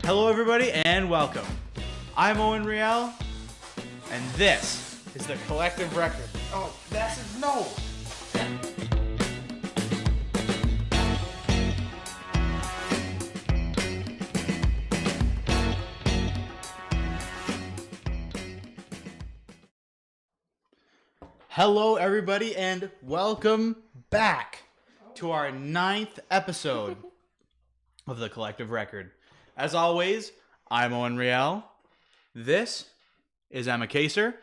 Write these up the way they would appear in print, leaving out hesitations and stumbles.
Hello, everybody, and welcome. I'm Owen Riel, and this is the Collective Record. Oh, that's it. No. Hello, everybody, and welcome back to our 9th episode of the Collective Record. As always, I'm Owen Riel. This is Emma Kaser.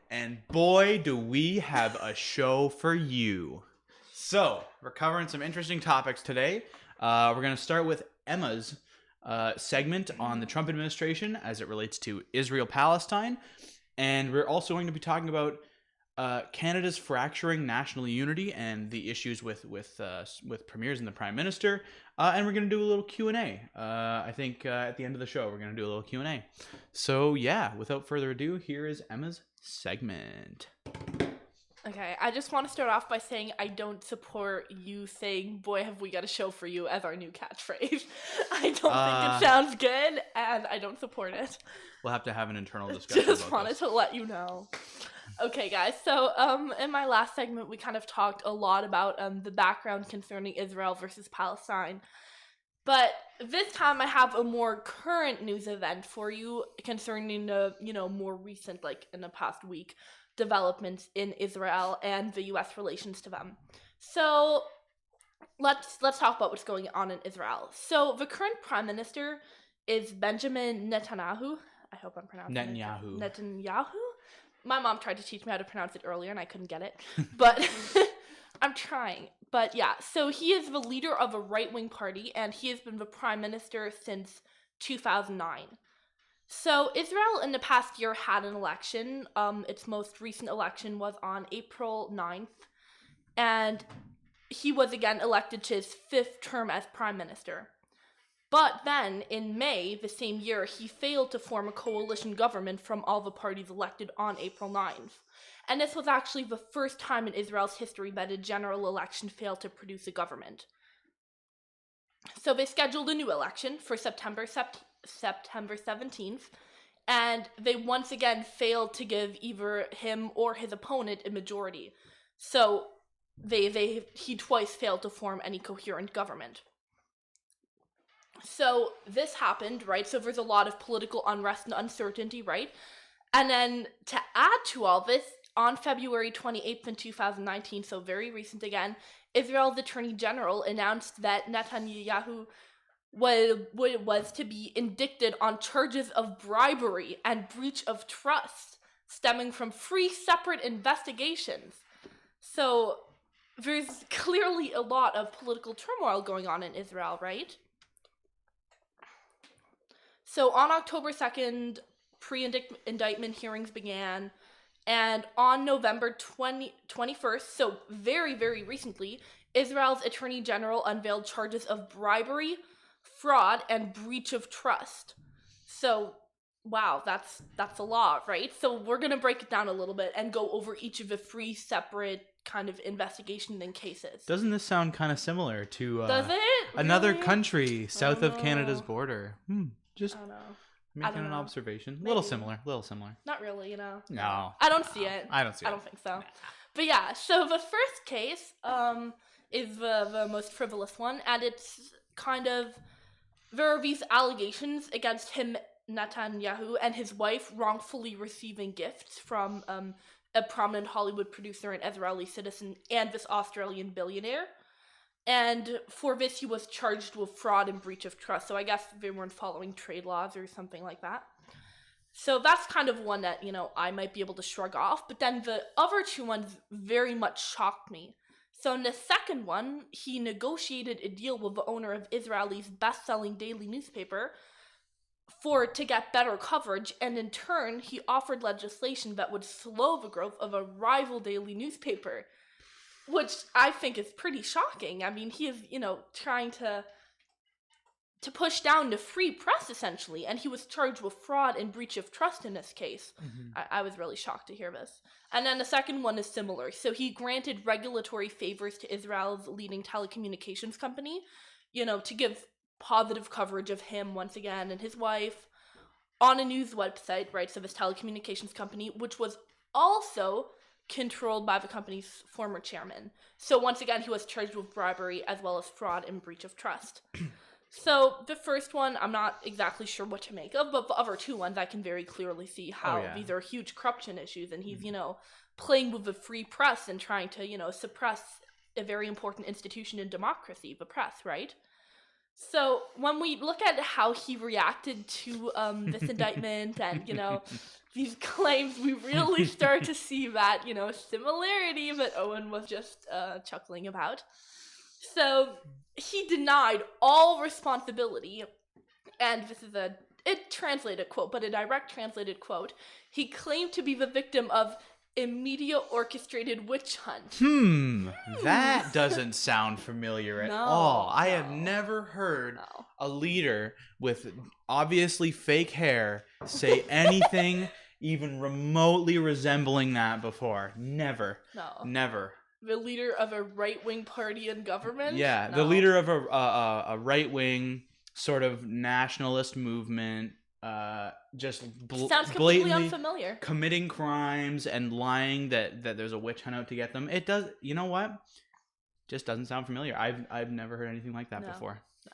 And boy, do we have a show for you. So, we're covering some interesting topics today. We're going to start with Emma's segment on the Trump administration as it relates to Israel-Palestine. And we're also going to be talking about Canada's fracturing national unity and the issues with premiers and the Prime Minister. And we're going to do a little Q&A. I think at the end of the show, we're going to do a little Q&A. So, yeah, without further ado, here is Emma's segment. Okay, I just want to start off by saying I don't support you saying, boy, have we got a show for you as our new catchphrase. I don't think it sounds good, and I don't support it. We'll have to have an internal discussion Just about wanted this. to let you know. Okay, guys, so in my last segment, we kind of talked a lot about the background concerning Israel versus Palestine. But this time I have a more current news event for you concerning the, more recent, like in the past week, developments in Israel and the U.S. relations to them. So let's talk about what's going on in Israel. So the current prime minister is Benjamin Netanyahu. I hope I'm pronouncing it. Netanyahu? My mom tried to teach me how to pronounce it earlier and I couldn't get it. But I'm trying. But yeah, so he is the leader of a right-wing party and he has been the prime minister since 2009. So Israel in the past year had an election. Its most recent election was on April 9th. And he was again elected to his 5th term as prime minister. But then, in May, the same year, he failed to form a coalition government from all the parties elected on April 9th. And this was actually the first time in Israel's history that a general election failed to produce a government. So they scheduled a new election for September 17th, and they once again failed to give either him or his opponent a majority. So he twice failed to form any coherent government. So this happened, right? So there's a lot of political unrest and uncertainty, right? And then to add to all this, on February 28th in 2019, so very recent again, Israel's Attorney General announced that Netanyahu was to be indicted on charges of bribery and breach of trust stemming from 3 separate investigations. So there's clearly a lot of political turmoil going on in Israel, right? So on October 2nd, pre-indictment hearings began, and on November 21st, so very, very recently, Israel's Attorney General unveiled charges of bribery, fraud, and breach of trust. So, wow, that's a lot, right? So we're going to break it down a little bit and go over each of the 3 separate kind of investigations and cases. Doesn't this sound kind of similar to Does it? another Really? country south of know. Canada's border? Just I don't know. making don't an know. observation. Maybe. Little similar. Not really, No. I don't see it. I don't see it. I don't think so. But yeah, so the first case is the most frivolous one, and it's kind of, there are these allegations against him, Netanyahu, and his wife wrongfully receiving gifts from a prominent Hollywood producer and Israeli citizen and this Australian billionaire. And for this, he was charged with fraud and breach of trust. So I guess they weren't following trade laws or something like that. So that's kind of one that, I might be able to shrug off. But then the other 2 ones very much shocked me. So in the second one, he negotiated a deal with the owner of Israel's best-selling daily newspaper to get better coverage. And in turn, he offered legislation that would slow the growth of a rival daily newspaper, which I think is pretty shocking. I mean, he is, trying to push down the free press, essentially, and he was charged with fraud and breach of trust in this case. Mm-hmm. I was really shocked to hear this. And then the second one is similar. So he granted regulatory favors to Israel's leading telecommunications company, to give positive coverage of him once again and his wife on a news website, right, so this telecommunications company, which was also controlled by the company's former chairman. So once again, he was charged with bribery as well as fraud and breach of trust. So the first one, I'm not exactly sure what to make of, but the other two ones, I can very clearly see how these are huge corruption issues, and he's, playing with the free press and trying to, suppress a very important institution in democracy, the press, right? So when we look at how he reacted to this indictment and, these claims, we really start to see that, similarity that Owen was just chuckling about. So he denied all responsibility, and this is a translated quote, but a direct translated quote. He claimed to be the victim of a media-orchestrated witch hunt. That doesn't sound familiar at all. I have never heard a leader with obviously fake hair say anything even remotely resembling that before. Never. No. Never. The leader of a right-wing party in government? Yeah, the leader of a right-wing sort of nationalist movement. Just sounds completely unfamiliar. Committing crimes and lying that there's a witch hunt out to get them. It does. You know what? Just doesn't sound familiar. I've never heard anything like that before. No.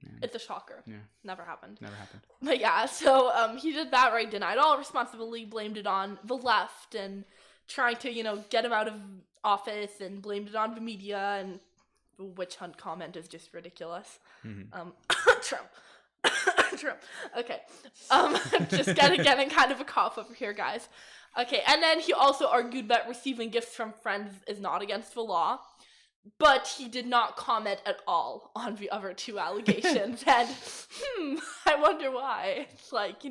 Yeah. It's a shocker. Yeah. Never happened. But yeah, so he did that, right? Denied all responsibility, blamed it on the left, and trying to get him out of office, and blamed it on the media, and the witch hunt comment is just ridiculous. Trump. Okay. Just getting kind of a cough over here, guys. Okay, and then he also argued that receiving gifts from friends is not against the law, but he did not comment at all on the other two allegations. And I wonder why. It's like,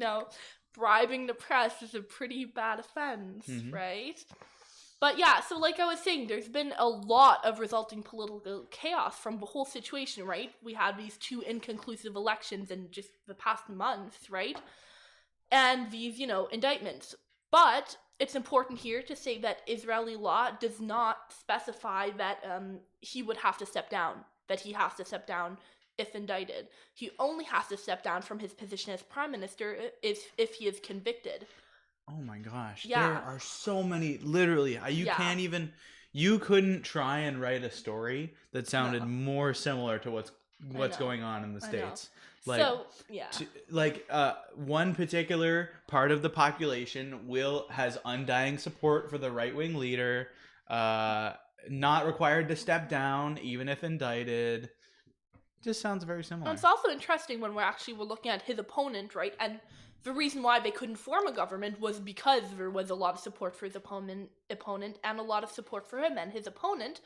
bribing the press is a pretty bad offense, right? But yeah, so like I was saying, there's been a lot of resulting political chaos from the whole situation, right? We had these two inconclusive elections in just the past months, right? And these, indictments. But it's important here to say that Israeli law does not specify that he would have to step down, that he has to step down if indicted. He only has to step down from his position as prime minister if he is convicted. Oh my gosh. Yeah. There are so many, literally, you couldn't try and write a story that sounded more similar to what's going on in the States. One particular part of the population has undying support for the right-wing leader, not required to step down even if indicted. Just sounds very similar. And it's also interesting when we're looking at his opponent, right? And the reason why they couldn't form a government was because there was a lot of support for his opponent and a lot of support for him. And his opponent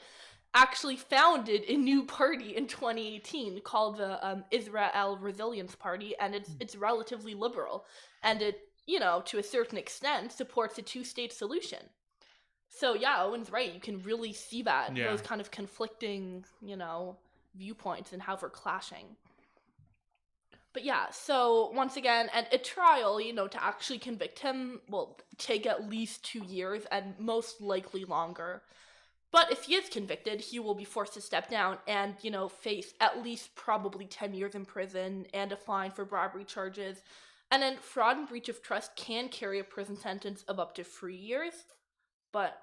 actually founded a new party in 2018 called the Israel Resilience Party, and it's relatively liberal. And it, to a certain extent, supports a two-state solution. So yeah, Owen's right. You can really see that, those kind of conflicting, viewpoints and how they're clashing. But yeah, so once again, and a trial, to actually convict him will take at least 2 years and most likely longer. But if he is convicted, he will be forced to step down and, face at least probably 10 years in prison and a fine for bribery charges. And then fraud and breach of trust can carry a prison sentence of up to 3 years. But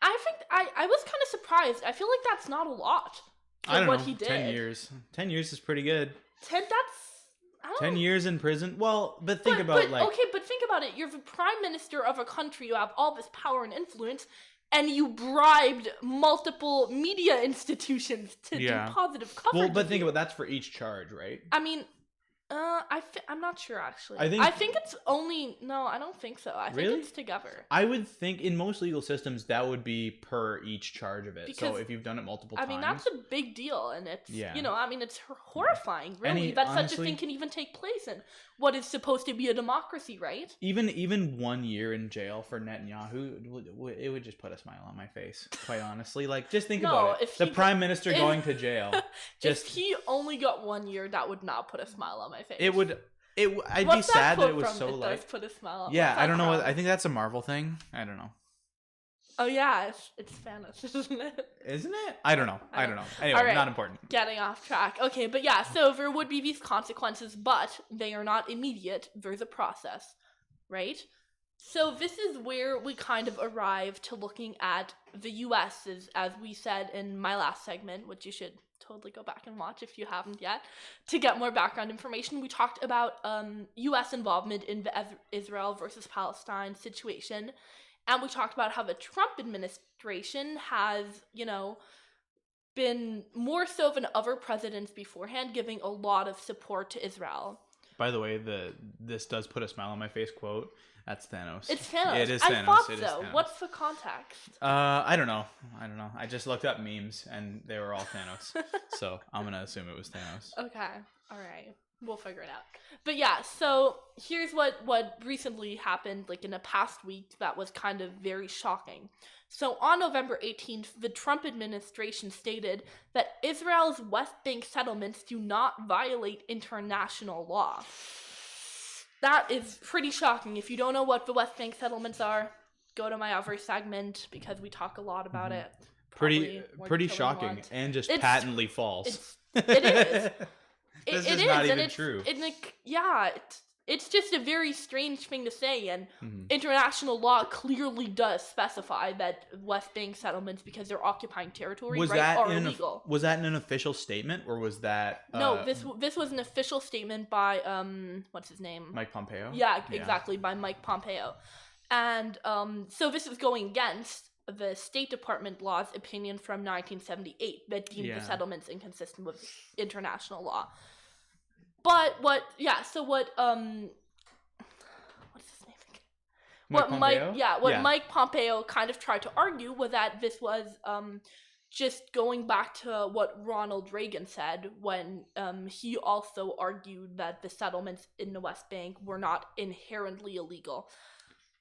I think I was kind of surprised. I feel like that's not a lot for what he did. 10 years. 10 years is pretty good. 10 years in prison? Well, but think about it. You're the prime minister of a country. You have all this power and influence, and you bribed multiple media institutions to do positive coverage. Well, but think about that's for each charge, right? I mean, I'm not sure actually. I think it's only I don't think so. I think it's together. I would think in most legal systems that would be per each charge of it. Because, so if you've done it multiple times. I mean, that's a big deal, and it's it's horrifying, really, that such a thing can even take place in what is supposed to be a democracy, right? Even 1 year in jail for Netanyahu, it would just put a smile on my face, quite honestly. Like, just think about it. The prime minister going to jail. If he only got 1 year, that would not put a smile on my face. It would. I'd be sad that it was so light. Does put a smile on I don't know. I think that's a Marvel thing. I don't know. Oh yeah, it's Thanos, isn't it? Isn't it? I don't know. I don't know. Anyway, All right. not important. Getting off track. Okay, but yeah, so there would be these consequences, but they are not immediate. There's a process, right? So this is where we kind of arrive to looking at the U.S. as we said in my last segment, which you should totally go back and watch if you haven't yet, to get more background information. We talked about U.S. involvement in the Israel versus Palestine situation, and we talked about how the Trump administration has, been more so than other presidents beforehand, giving a lot of support to Israel. By the way, this does put a smile on my face quote. That's Thanos. It's Thanos. It is I Thanos. thought It is so. Thanos. What's the context? I don't know. I just looked up memes and they were all Thanos. So I'm gonna assume it was Thanos. Okay. All right. We'll figure it out. But yeah, so here's what recently happened, like in the past week, that was kind of very shocking. So on November 18th, the Trump administration stated that Israel's West Bank settlements do not violate international law. That is pretty shocking. If you don't know what the West Bank settlements are, go to my other segment because we talk a lot about it. Pretty shocking and just patently false. It is. This it is not even and true. It's just a very strange thing to say, and international law clearly does specify that West Bank settlements, because they're occupying territory, are illegal. Was that in an official statement, or was that no? This was an official statement by what's his name? Mike Pompeo. Yeah, exactly, by Mike Pompeo, and so this is going against the State Department law's opinion from 1978 that deemed the settlements inconsistent with international law. But what's his name again? Mike Pompeo kind of tried to argue was that this was just going back to what Ronald Reagan said when he also argued that the settlements in the West Bank were not inherently illegal.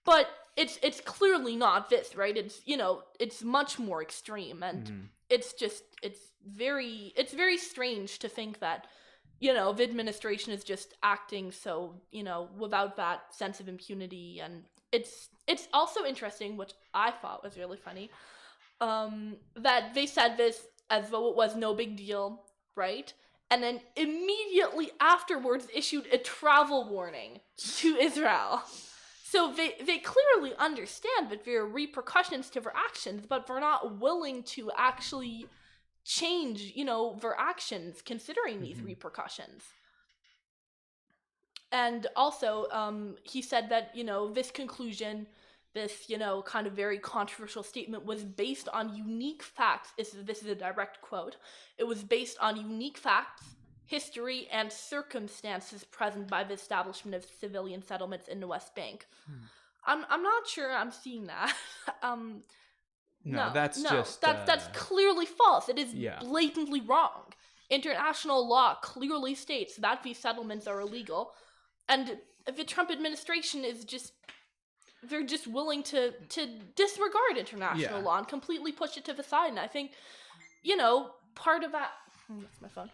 But it's clearly not this, right? It's much more extreme, and it's very strange to think that the administration is just acting so, without that sense of impunity. And it's also interesting, which I thought was really funny, that they said this as though it was no big deal, right? And then immediately afterwards issued a travel warning to Israel. So they clearly understand that there are repercussions to their actions, but they're not willing to actually change, their actions considering these repercussions. And also, he said that, this conclusion, this, kind of very controversial statement was based on unique facts. This is a direct quote. It was based on unique facts, history, and circumstances present by the establishment of civilian settlements in the West Bank. I'm not sure I'm seeing that. That's clearly false. It is blatantly wrong. International law clearly states that these settlements are illegal, and the Trump administration is they're just willing to disregard international law and completely push it to the side. And I think, part of that. That's my phone.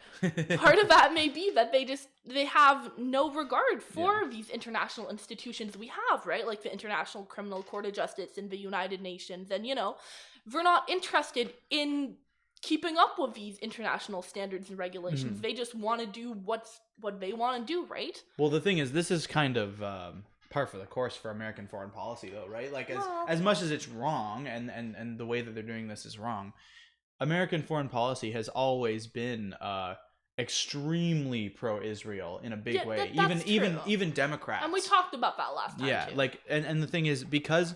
Part of that may be that they have no regard for these international institutions we have, right? Like the International Criminal Court of Justice and the United Nations. And, they're not interested in keeping up with these international standards and regulations. They just want to do what they want to do, right? Well, the thing is, this is kind of par for the course for American foreign policy, though, right? Like, as much as it's wrong, and the way that they're doing this is wrong, American foreign policy has always been extremely pro-Israel in a big way. Even Democrats. And we talked about that last time. Yeah, too. And the thing is, because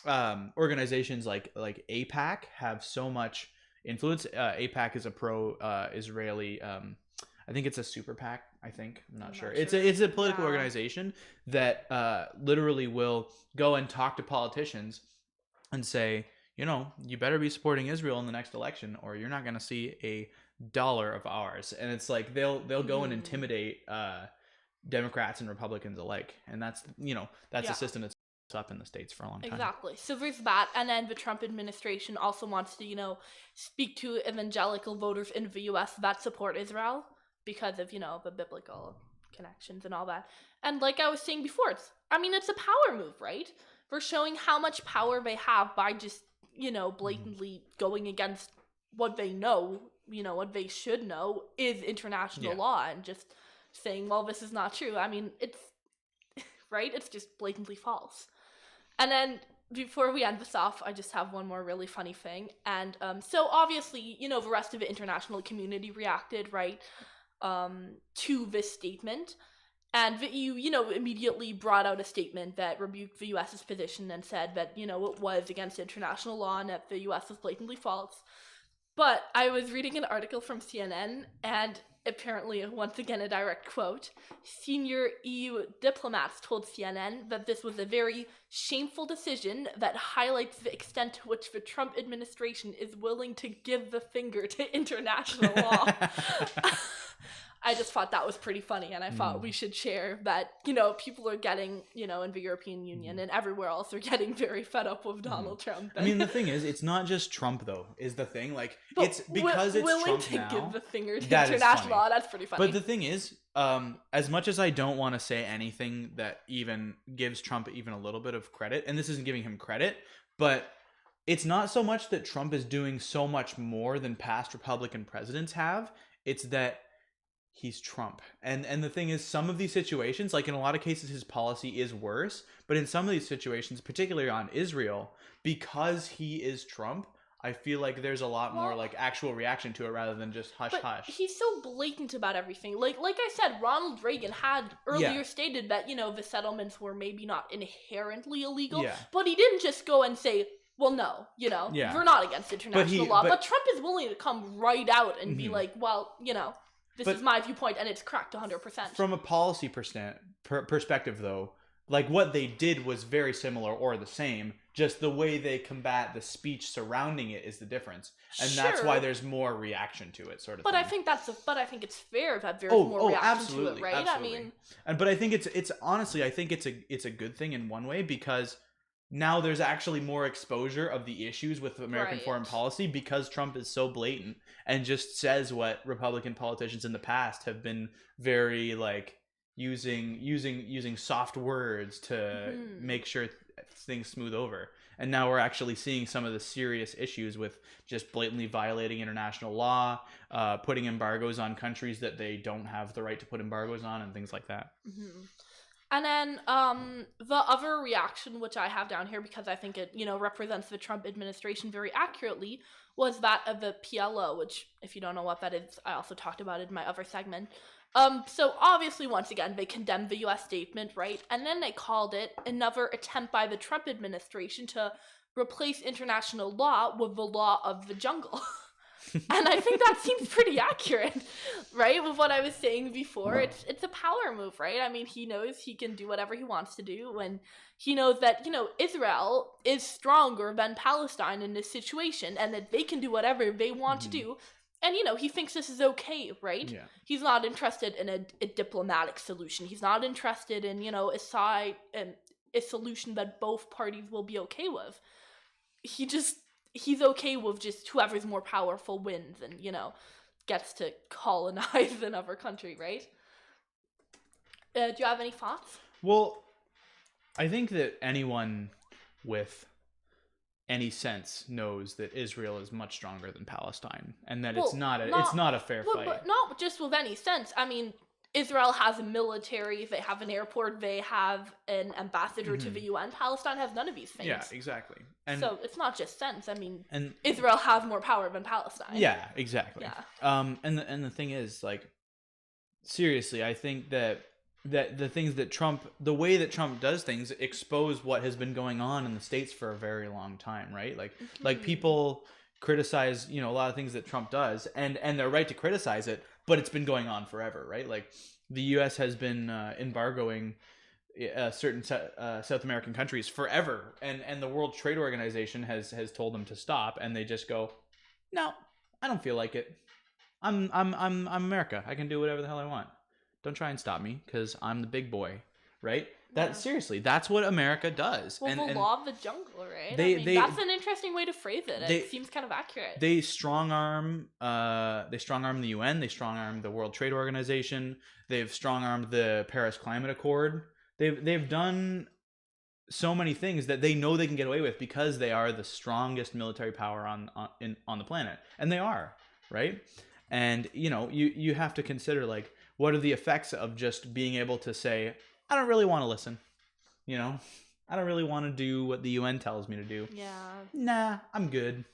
organizations like AIPAC have so much influence. AIPAC is a pro-Israeli. I think it's a super PAC. I'm not sure. It's a political organization that literally will go and talk to politicians and say, you better be supporting Israel in the next election, or you're not going to see a dollar of ours. And it's like they'll go and intimidate Democrats and Republicans alike, and that's a system that's up in the States for a long time. Exactly. So there's that, and then the Trump administration also wants to speak to evangelical voters in the U.S. that support Israel because of the biblical connections and all that. And like I was saying before, it's a power move, right? We're showing how much power they have by just blatantly going against what they know, what they should know is international law, and just saying, well, this is not true. I mean, it's right? It's just blatantly false. And then before we end this off, I just have one more really funny thing. And so obviously, the rest of the international community reacted, right, to this statement. And the EU, immediately brought out a statement that rebuked the US's position and said that, it was against international law and that the US was blatantly false. But I was reading an article from CNN, and apparently, once again, a direct quote, senior EU diplomats told CNN that this was a very shameful decision that highlights the extent to which the Trump administration is willing to give the finger to international law. I just thought that was pretty funny, and I thought we should share that, people are getting, in the European Union and everywhere else are getting very fed up with Donald Trump. I mean, the thing is, it's not just Trump, though, is the thing. Like, it's because it's willing Trump to now. give the finger to That is international funny. law, that's pretty funny. But the thing is, as much as I don't want to say anything that even gives Trump even a little bit of credit, and this isn't giving him credit, but it's not so much that Trump is doing so much more than past Republican presidents have. It's that he's Trump. And the thing is, some of these situations, like in a lot of cases, his policy is worse. But in some of these situations, particularly on Israel, because he is Trump, I feel like there's a lot more like actual reaction to it rather than just hush hush. He's so blatant about everything. Like I said, Ronald Reagan had earlier stated that, the settlements were maybe not inherently illegal. Yeah. But he didn't just go and say, well, no, we're not against international law. But Trump is willing to come right out and be like, well, this is my viewpoint, and it's cracked 100%. From a policy perspective, though, like what they did was very similar or the same. Just the way they combat the speech surrounding it is the difference, and that's why there's more reaction to it, sort of. But thing. I think it's fair that there's more reaction to it, right? Absolutely. I mean, but I think it's honestly, I think it's a good thing in one way, because now there's actually more exposure of the issues with American foreign policy, because Trump is so blatant and just says what Republican politicians in the past have been very like using soft words to make sure things smooth over. And now we're actually seeing some of the serious issues with just blatantly violating international law, putting embargoes on countries that they don't have the right to put embargoes on, and things like that. And then the other reaction, which I have down here because I think it, represents the Trump administration very accurately, was that of the PLO, which, if you don't know what that is, I also talked about it in my other segment. So obviously, once again, they condemned the U.S. statement, right? And then they called it another attempt by the Trump administration to replace international law with the law of the jungle. And I think that seems pretty accurate, right? With what I was saying before, it's a power move, right? I mean, he knows he can do whatever he wants to do, and he knows that, Israel is stronger than Palestine in this situation, and that they can do whatever they want to do. And, he thinks this is okay, right? Yeah. He's not interested in a diplomatic solution. He's not interested in, a solution that both parties will be okay with. He's okay with just whoever's more powerful wins and, gets to colonize another country, right? Do you have any thoughts? Well, I think that anyone with any sense knows that Israel is much stronger than Palestine, and that it's not a fair fight. But not just with any sense. I mean, Israel has a military, they have an airport, they have an ambassador to the UN. Palestine has none of these things. Yeah, exactly. And so it's not just sense. I mean, Israel has more power than Palestine. Yeah, exactly. Yeah. And the thing is, like, seriously, I think that the things that the way that Trump does things expose what has been going on in the States for a very long time, right? Like people criticize, a lot of things that Trump does, and they're right to criticize it, but it's been going on forever, right? Like the U.S. has been embargoing certain South American countries forever, and the World Trade Organization has told them to stop, and they just go, no, I don't feel like it. I'm America. I can do whatever the hell I want. Don't try and stop me, because I'm the big boy, right? Seriously, that's what America does. Well, the law of the jungle, right? That's an interesting way to phrase it. It seems kind of accurate. They strong arm the UN. They strong arm the World Trade Organization. They've strong armed the Paris Climate Accord. They've done so many things that they know they can get away with because they are the strongest military power on the planet, and they are, right? And you have to consider, like, what are the effects of just being able to say, I don't really want to listen, I don't really want to do what the UN tells me to do. Yeah. Nah, I'm good.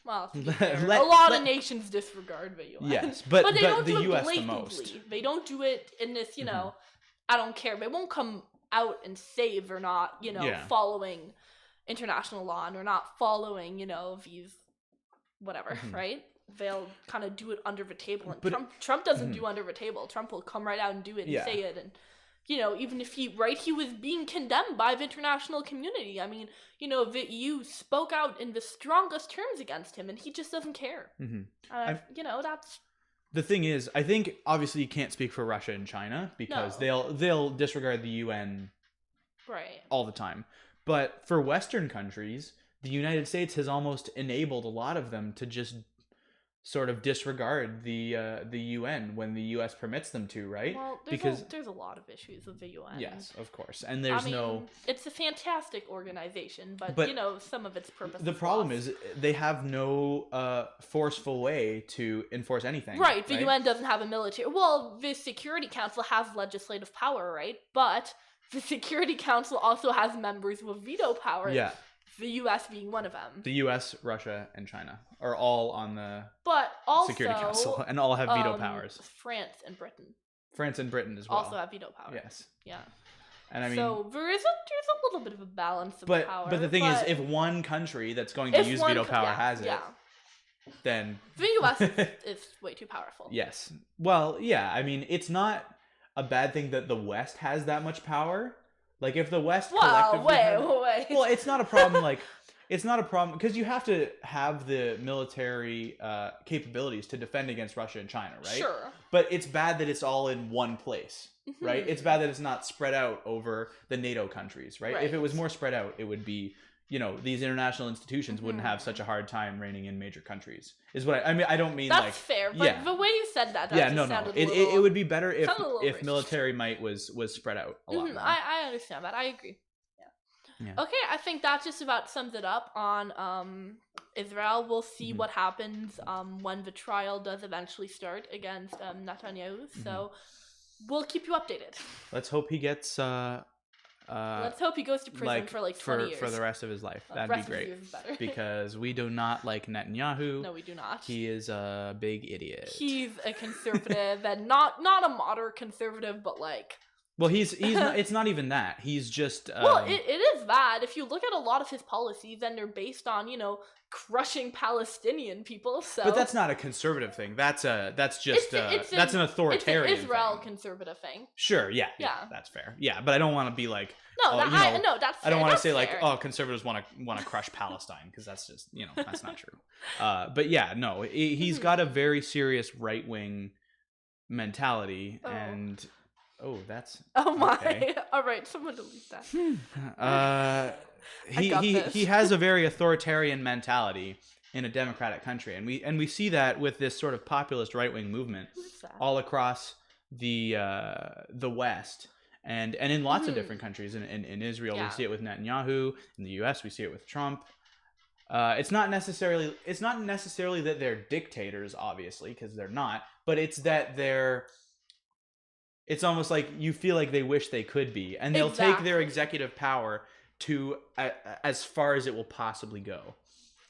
Well, to be fair, a lot of nations disregard the UN. Yes, but they don't the do it US blatantly. the most. They don't do it in this, I don't care. They won't come out and say they're not, following international law and they're not following, these whatever, right? They'll kind of do it under the table. And Trump doesn't do under the table. Trump will come right out and do it and say it. And, even if he was being condemned by the international community. I mean, the EU spoke out in the strongest terms against him and he just doesn't care. That's... The thing is, I think obviously you can't speak for Russia and China because they'll disregard the UN all the time. But for Western countries, the United States has almost enabled a lot of them to just sort of disregard the UN when the US permits them to, right? Well, there's a lot of issues with the UN. Yes, of course. And there's it's a fantastic organization, but some of its purpose. The problem is they have no forceful way to enforce anything. Right, the UN doesn't have a military. Well, the Security Council has legislative power, right? But the Security Council also has members with veto power. Yeah. The U.S. being one of them. The U.S., Russia, and China are all on the Security Council and all have veto powers. France and Britain. France and Britain as well. Also have veto power. Yes. Yeah. And I mean, so there's a little bit of a balance of power. But the thing is, if one country that's going to use veto power has it, then the U.S. is way too powerful. Yes. Well, yeah. I mean, it's not a bad thing that the West has that much power. Like, if the West collectively... Wait. Well, it's not a problem, it's not a problem, because you have to have the military capabilities to defend against Russia and China, right? Sure. But it's bad that it's all in one place, right? It's bad that it's not spread out over the NATO countries, right? If it was more spread out, it would be, these international institutions wouldn't have such a hard time reigning in major countries, is what I mean. I don't mean that's fair, but the way you said that sounded it would be better if military might was spread out a lot more. I understand that. I agree. Yeah. Okay, I think that just about sums it up on Israel. We'll see what happens when the trial does eventually start against Netanyahu. So we'll keep you updated. Let's hope he gets let's hope he goes to prison for 20 years. For the rest of his life. That'd be great. Because we do not like Netanyahu. No, we do not. He is a big idiot. He's a conservative, and not a moderate conservative, but like... Well, he's not, it's not even that. He's just... well, it is that. If you look at a lot of his policies, then they're based on, crushing Palestinian people, so... But that's not a conservative thing. That's just that's an authoritarian It's an Israel thing. Conservative thing. Sure, yeah, that's fair. Yeah, but I don't want to be like... No, that's fair. I don't want to say like, oh, conservatives want to crush Palestine, because that's just, that's not true. But yeah, no, he's got a very serious right-wing mentality, and... Oh, that's... Oh my. Okay. All right, someone delete that. He has a very authoritarian mentality in a democratic country, and we see that with this sort of populist right-wing movement all across the West and in lots of different countries. In Israel, we see it with Netanyahu. In the U.S., we see it with Trump. It's not necessarily that they're dictators, obviously, because they're not, but it's that it's almost like you feel like they wish they could be, and they'll take their executive power to as far as it will possibly go.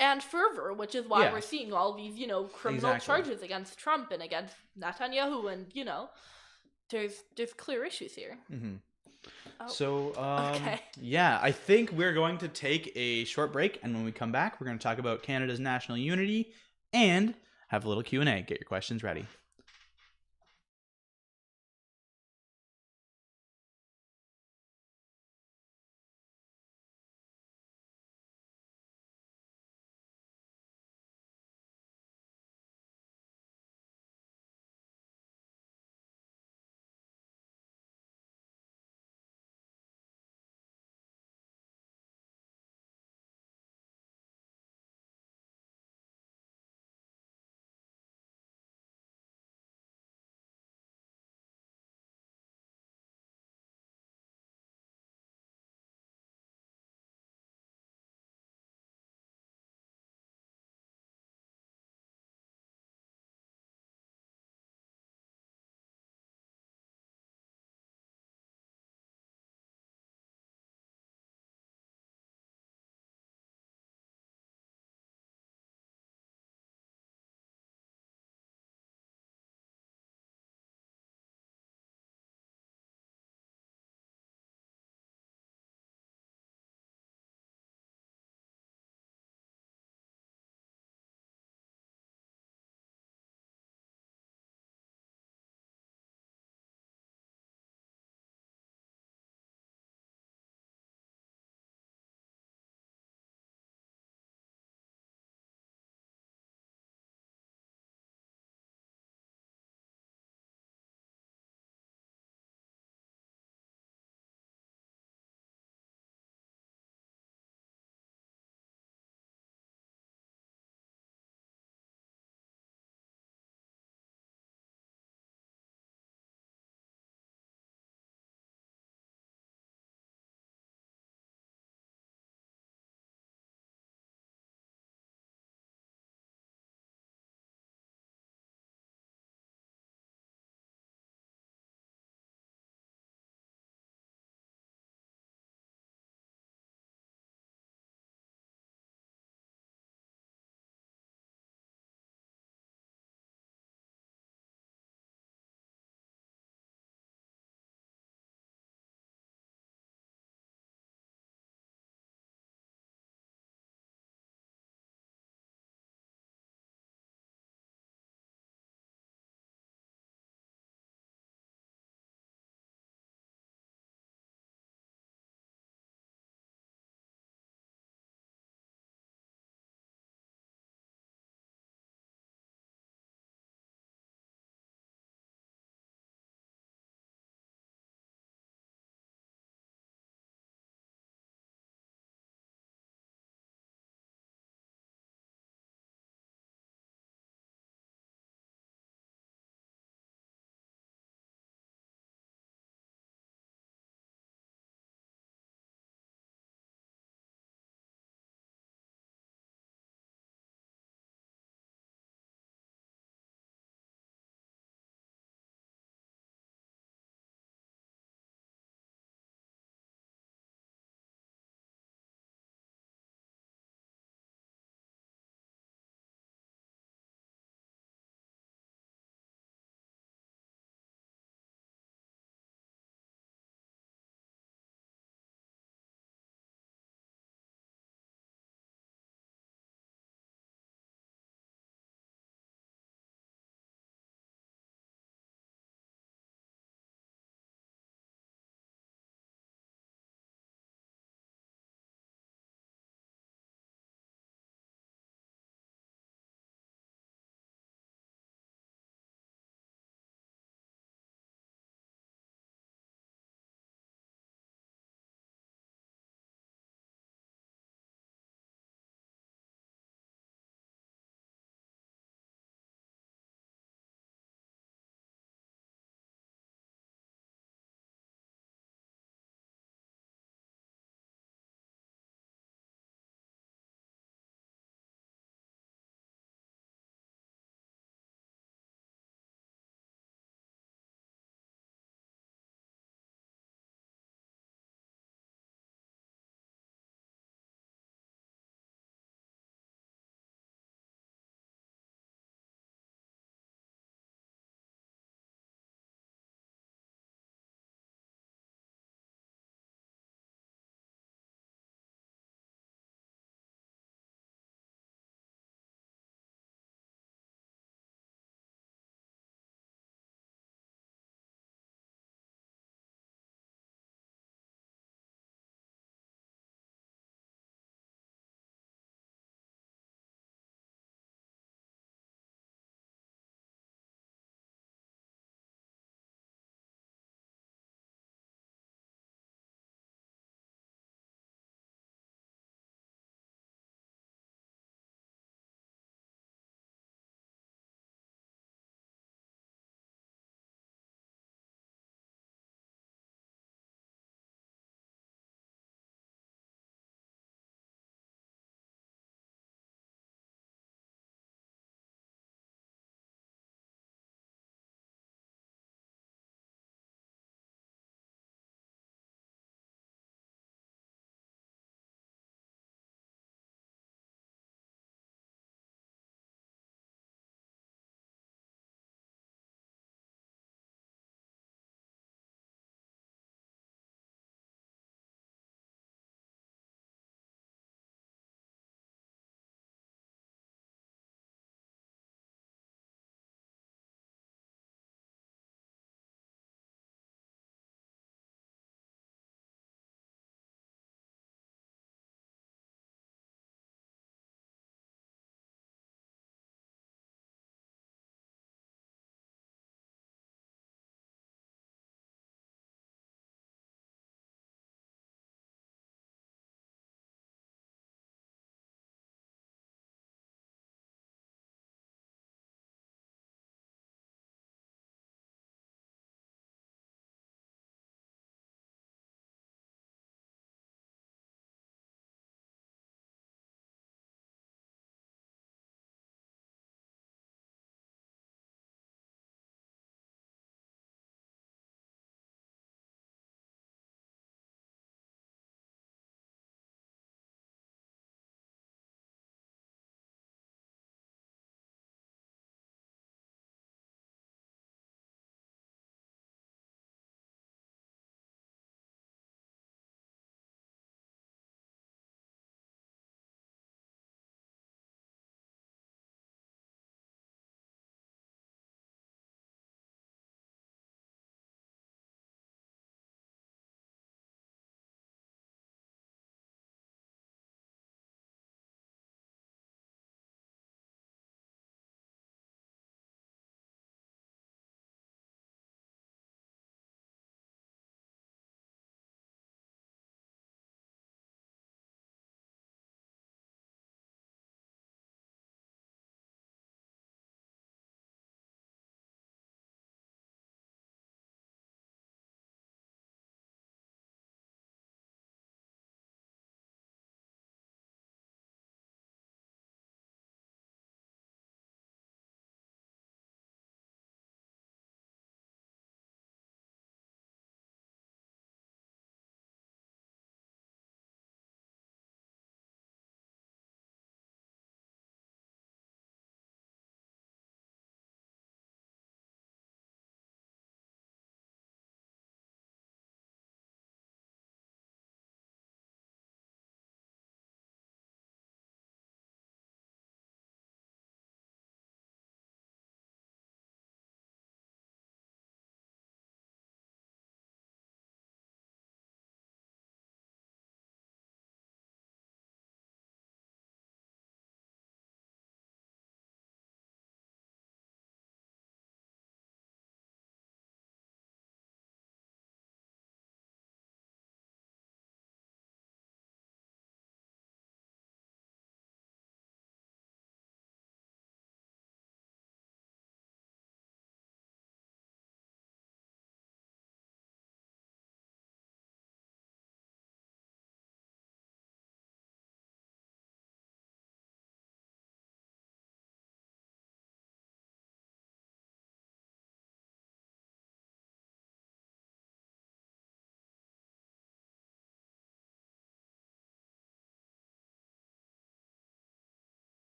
And further, which is why we're seeing all these, criminal charges against Trump and against Netanyahu, and there's clear issues here. Mm-hmm. Oh. So, yeah, I think we're going to take a short break, and when we come back, we're going to talk about Canada's national unity and have a little Q&A. Get your questions ready.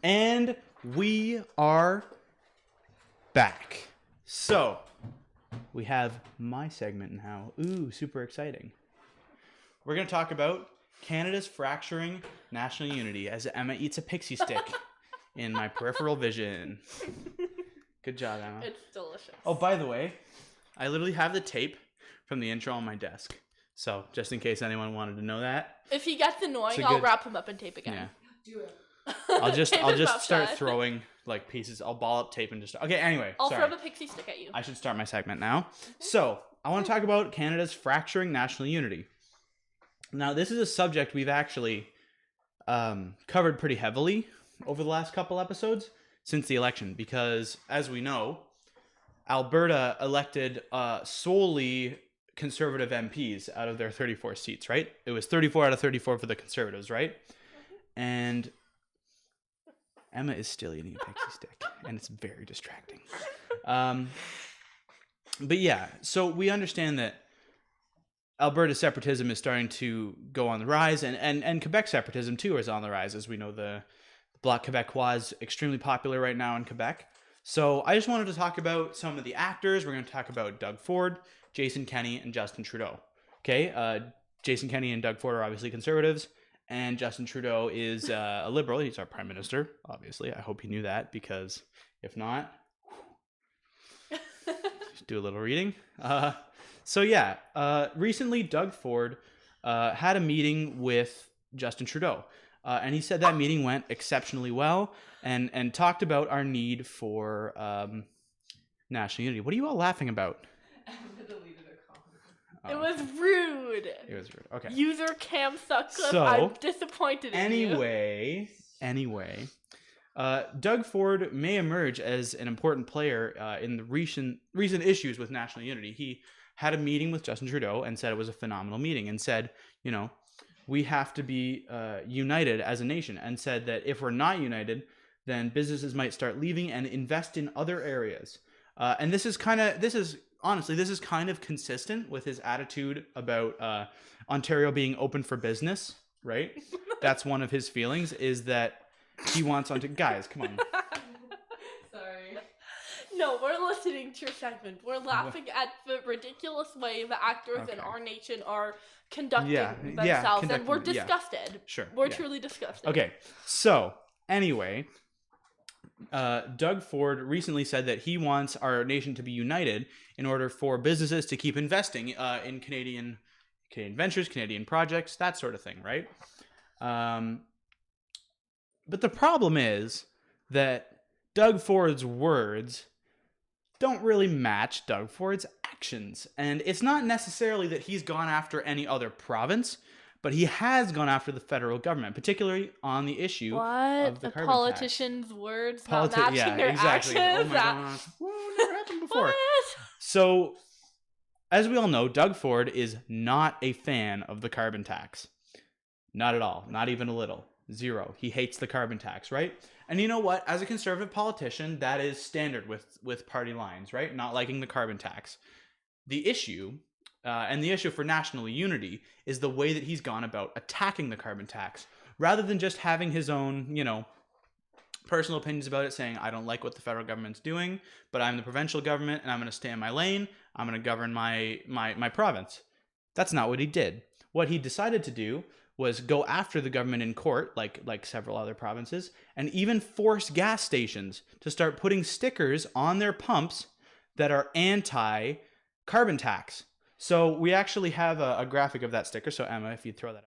And we are back. So, we have my segment now. Ooh, super exciting. We're going to talk about Canada's fracturing national unity as Emma eats a pixie stick in my peripheral vision. Good job, Emma. It's delicious. Oh, by the way, I literally have the tape from the intro on my desk. So, just in case anyone wanted to know that. If he gets annoying, I'll wrap him up and tape again. Yeah. Do it. I'll just start Shad. throwing like pieces. I'll ball up tape and just. Okay. Anyway, I'll sorry. throw the pixie stick at you. I should start my segment now. So I want to talk about Canada's fracturing national unity. Now, this is a subject we've actually covered pretty heavily over the last couple episodes since the election, because as we know, Alberta elected solely Conservative MPs out of their 34 seats. Right? It was 34 out of 34 for the Conservatives, right? And Emma is still eating a pixie stick, and it's very distracting. But yeah, so we understand that Alberta separatism is starting to go on the rise, and Quebec separatism too is on the rise. As we know, the Bloc Québécois is extremely popular right now in Quebec. So I just wanted to talk about some of the actors. We're going to talk about Doug Ford, Jason Kenney, and Justin Trudeau. Okay, Jason Kenney and Doug Ford are obviously Conservatives. And Justin Trudeau is a Liberal. He's our Prime Minister, obviously. I hope you knew that, because if not, just do a little reading. Recently Doug Ford had a meeting with Justin Trudeau. And he said that meeting went exceptionally well and talked about our need for national unity. What are you all laughing about? It was rude. It was rude. Okay. User Cam Sutcliffe, So, I'm disappointed in you. Anyway, Doug Ford may emerge as an important player in the recent issues with national unity. He had a meeting with Justin Trudeau and said it was a phenomenal meeting, and said, we have to be united as a nation, and said that if we're not united, then businesses might start leaving and invest in other areas. And this is kind of consistent with his attitude about Ontario being open for business, right? That's one of his feelings, is that he wants guys, come on. Sorry. No, we're listening to your segment. We're laughing at the ridiculous way the actors in our nation are conducting themselves, and we're disgusted. Sure. We're truly disgusted. Okay, so anyway, Doug Ford recently said that he wants our nation to be united in order for businesses to keep investing in Canadian ventures, Canadian projects, that sort of thing, right? But the problem is that Doug Ford's words don't really match Doug Ford's actions. And it's not necessarily that he's gone after any other province, but he has gone after the federal government, particularly on the issue of the carbon politician's tax. words not matching their exactly. actions? Oh my God. Well, never happened before. What? So, as we all know, Doug Ford is not a fan of the carbon tax. Not at all. Not even a little. Zero. He hates the carbon tax, right? And you know what? As a conservative politician, that is standard with party lines, right? Not liking the carbon tax. The issue, and the issue for national unity, is the way that he's gone about attacking the carbon tax, rather than just having his own, personal opinions about it, saying, I don't like what the federal government's doing, but I'm the provincial government and I'm going to stay in my lane. I'm going to govern my province. That's not what he did. What he decided to do was go after the government in court, like several other provinces, and even force gas stations to start putting stickers on their pumps that are anti-carbon tax. So we actually have a graphic of that sticker. So Emma, if you'd throw that up.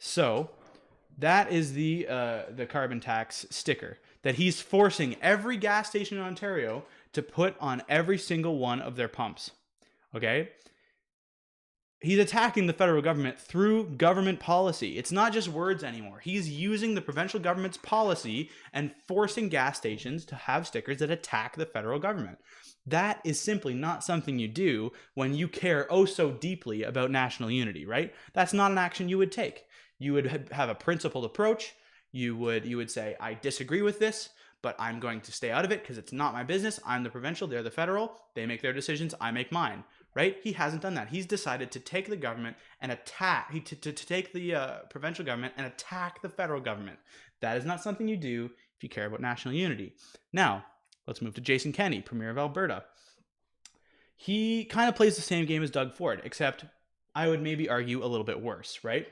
So that is the carbon tax sticker that he's forcing every gas station in Ontario to put on every single one of their pumps. Okay? He's attacking the federal government through government policy. It's not just words anymore. He's using the provincial government's policy and forcing gas stations to have stickers that attack the federal government. That is simply not something you do when you care oh so deeply about national unity, right? That's not an action you would take. You would have a principled approach. You would say, I disagree with this, but I'm going to stay out of it because it's not my business. I'm the provincial, they're the federal. They make their decisions, I make mine, right? He hasn't done that. He's decided to take the government and attack, to take the provincial government and attack the federal government. That is not something you do if you care about national unity. Now, let's move to Jason Kenney, Premier of Alberta. He kind of plays the same game as Doug Ford, except I would maybe argue a little bit worse, right?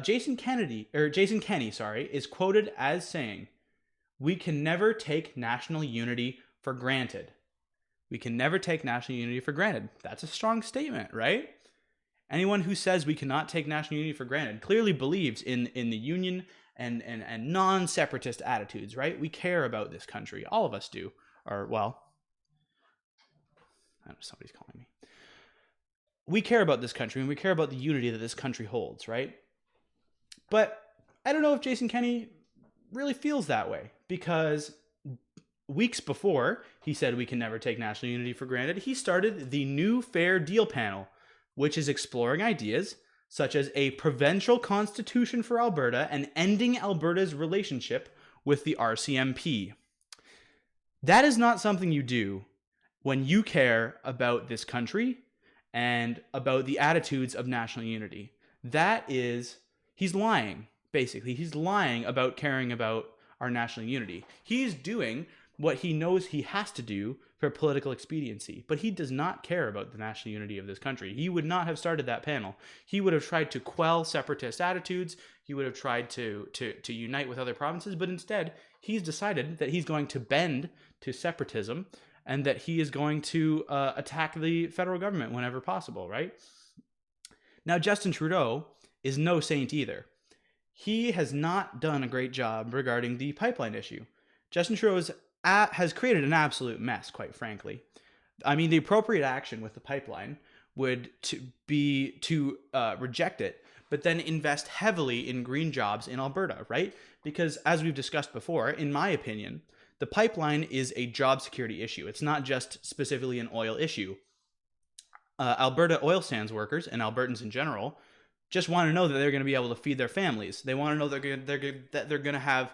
Jason Kenney, is quoted as saying, "We can never take national unity for granted." We can never take national unity for granted. That's a strong statement, right? Anyone who says we cannot take national unity for granted clearly believes in the union and non-separatist attitudes, right? We care about this country. All of us do. Or, well, I don't know, somebody's calling me. We care about this country, and we care about the unity that this country holds, right? But I don't know if Jason Kenney really feels that way, because weeks before he said we can never take national unity for granted, he started the New Fair Deal panel, which is exploring ideas such as a provincial constitution for Alberta and ending Alberta's relationship with the RCMP. That is not something you do when you care about this country and about the attitudes of national unity. He's lying, basically. He's lying about caring about our national unity. He's doing what he knows he has to do for political expediency, but he does not care about the national unity of this country. He would not have started that panel. He would have tried to quell separatist attitudes. He would have tried to unite with other provinces, but instead, he's decided that he's going to bend to separatism and that he is going to attack the federal government whenever possible, right? Now, Justin Trudeau is no saint either. He has not done a great job regarding the pipeline issue. Justin Trudeau has created an absolute mess, quite frankly. I mean, the appropriate action with the pipeline would be to reject it, but then invest heavily in green jobs in Alberta, right? Because as we've discussed before, in my opinion, the pipeline is a job security issue. It's not just specifically an oil issue. Alberta oil sands workers and Albertans in general just want to know that they're going to be able to feed their families. They want to know that they're going to have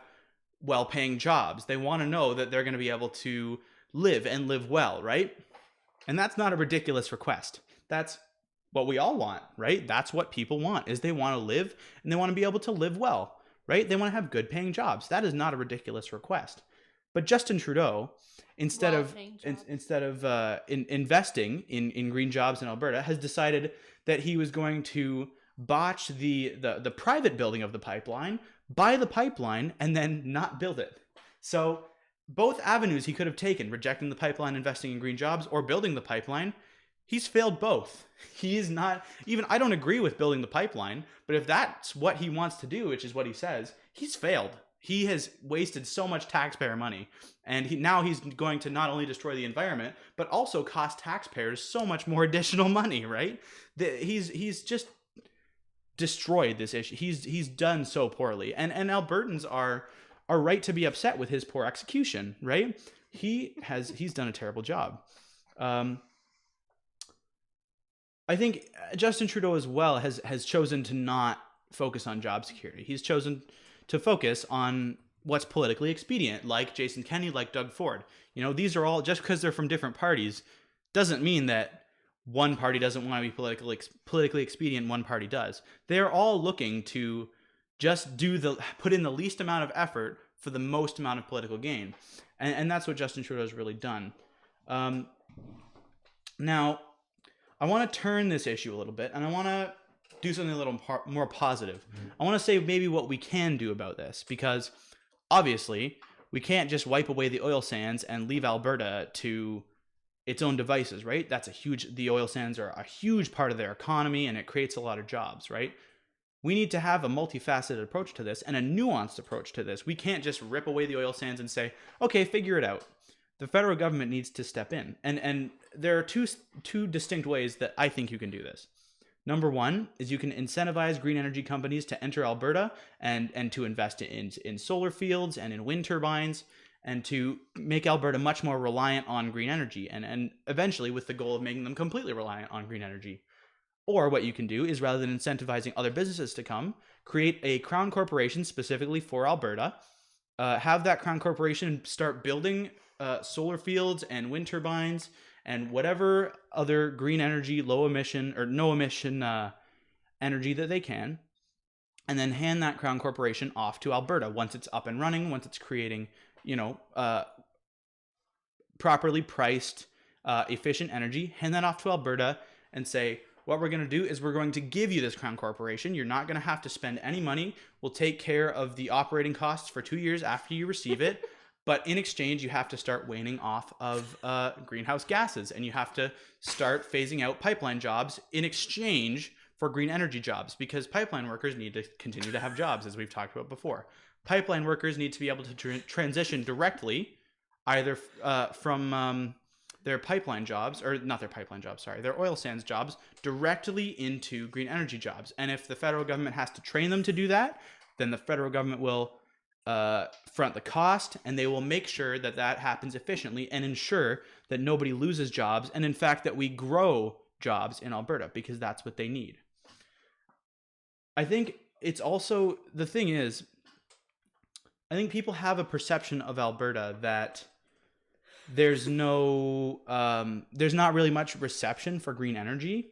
well-paying jobs. They want to know that they're going to be able to live and live well, right? And that's not a ridiculous request. That's what we all want, right? That's what people want, is they want to live and they want to be able to live well, right? They want to have good paying jobs. That is not a ridiculous request. But Justin Trudeau, instead of investing in green jobs in Alberta, has decided that he was going to botch the private building of the pipeline, buy the pipeline, and then not build it. So both avenues he could have taken, rejecting the pipeline, investing in green jobs, or building the pipeline, he's failed both. He is not even, I don't agree with building the pipeline, but if that's what he wants to do, which is what he says, he's failed. He has wasted so much taxpayer money, and now he's going to not only destroy the environment, but also cost taxpayers so much more additional money, right? He's just destroyed this issue. He's done so poorly, and Albertans are right to be upset with his poor execution, right? He's done a terrible job. I think Justin Trudeau as well has chosen to not focus on job security. He's chosen to focus on what's politically expedient, like Jason Kenney, like Doug Ford. You know, these are all, just because they're from different parties doesn't mean that one party doesn't want to be politically expedient, one party does. They're all looking to just put in the least amount of effort for the most amount of political gain. And that's what Justin Trudeau has really done. Now, I want to turn this issue a little bit, and I want to do something a little more positive. I want to say maybe what we can do about this, because obviously we can't just wipe away the oil sands and leave Alberta to its own devices, right? The oil sands are a huge part of their economy, and it creates a lot of jobs, right? We need to have a multifaceted approach to this and a nuanced approach to this. We can't just rip away the oil sands and say, okay, figure it out. The federal government needs to step in. And there are two distinct ways that I think you can do this. Number one is you can incentivize green energy companies to enter Alberta and to invest in solar fields and in wind turbines, and to make Alberta much more reliant on green energy, and eventually with the goal of making them completely reliant on green energy. Or what you can do is, rather than incentivizing other businesses to come, create a crown corporation specifically for Alberta, have that crown corporation start building solar fields and wind turbines and whatever other green energy, low emission or no emission energy that they can, and then hand that Crown Corporation off to Alberta once it's up and running, once it's creating, properly priced, efficient energy. Hand that off to Alberta and say, what we're going to do is we're going to give you this Crown Corporation. You're not going to have to spend any money. We'll take care of the operating costs for 2 years after you receive it. But in exchange, you have to start waning off of greenhouse gases, and you have to start phasing out pipeline jobs in exchange for green energy jobs, because pipeline workers need to continue to have jobs, as we've talked about before. Pipeline workers need to be able to transition directly either from their pipeline jobs, or not their pipeline jobs, sorry, their oil sands jobs directly into green energy jobs. And if the federal government has to train them to do that, then the federal government will front the cost, and they will make sure that that happens efficiently and ensure that nobody loses jobs, and in fact that we grow jobs in Alberta, because that's what they need. I think it's also, the thing is, I think people have a perception of Alberta that there's not really much reception for green energy.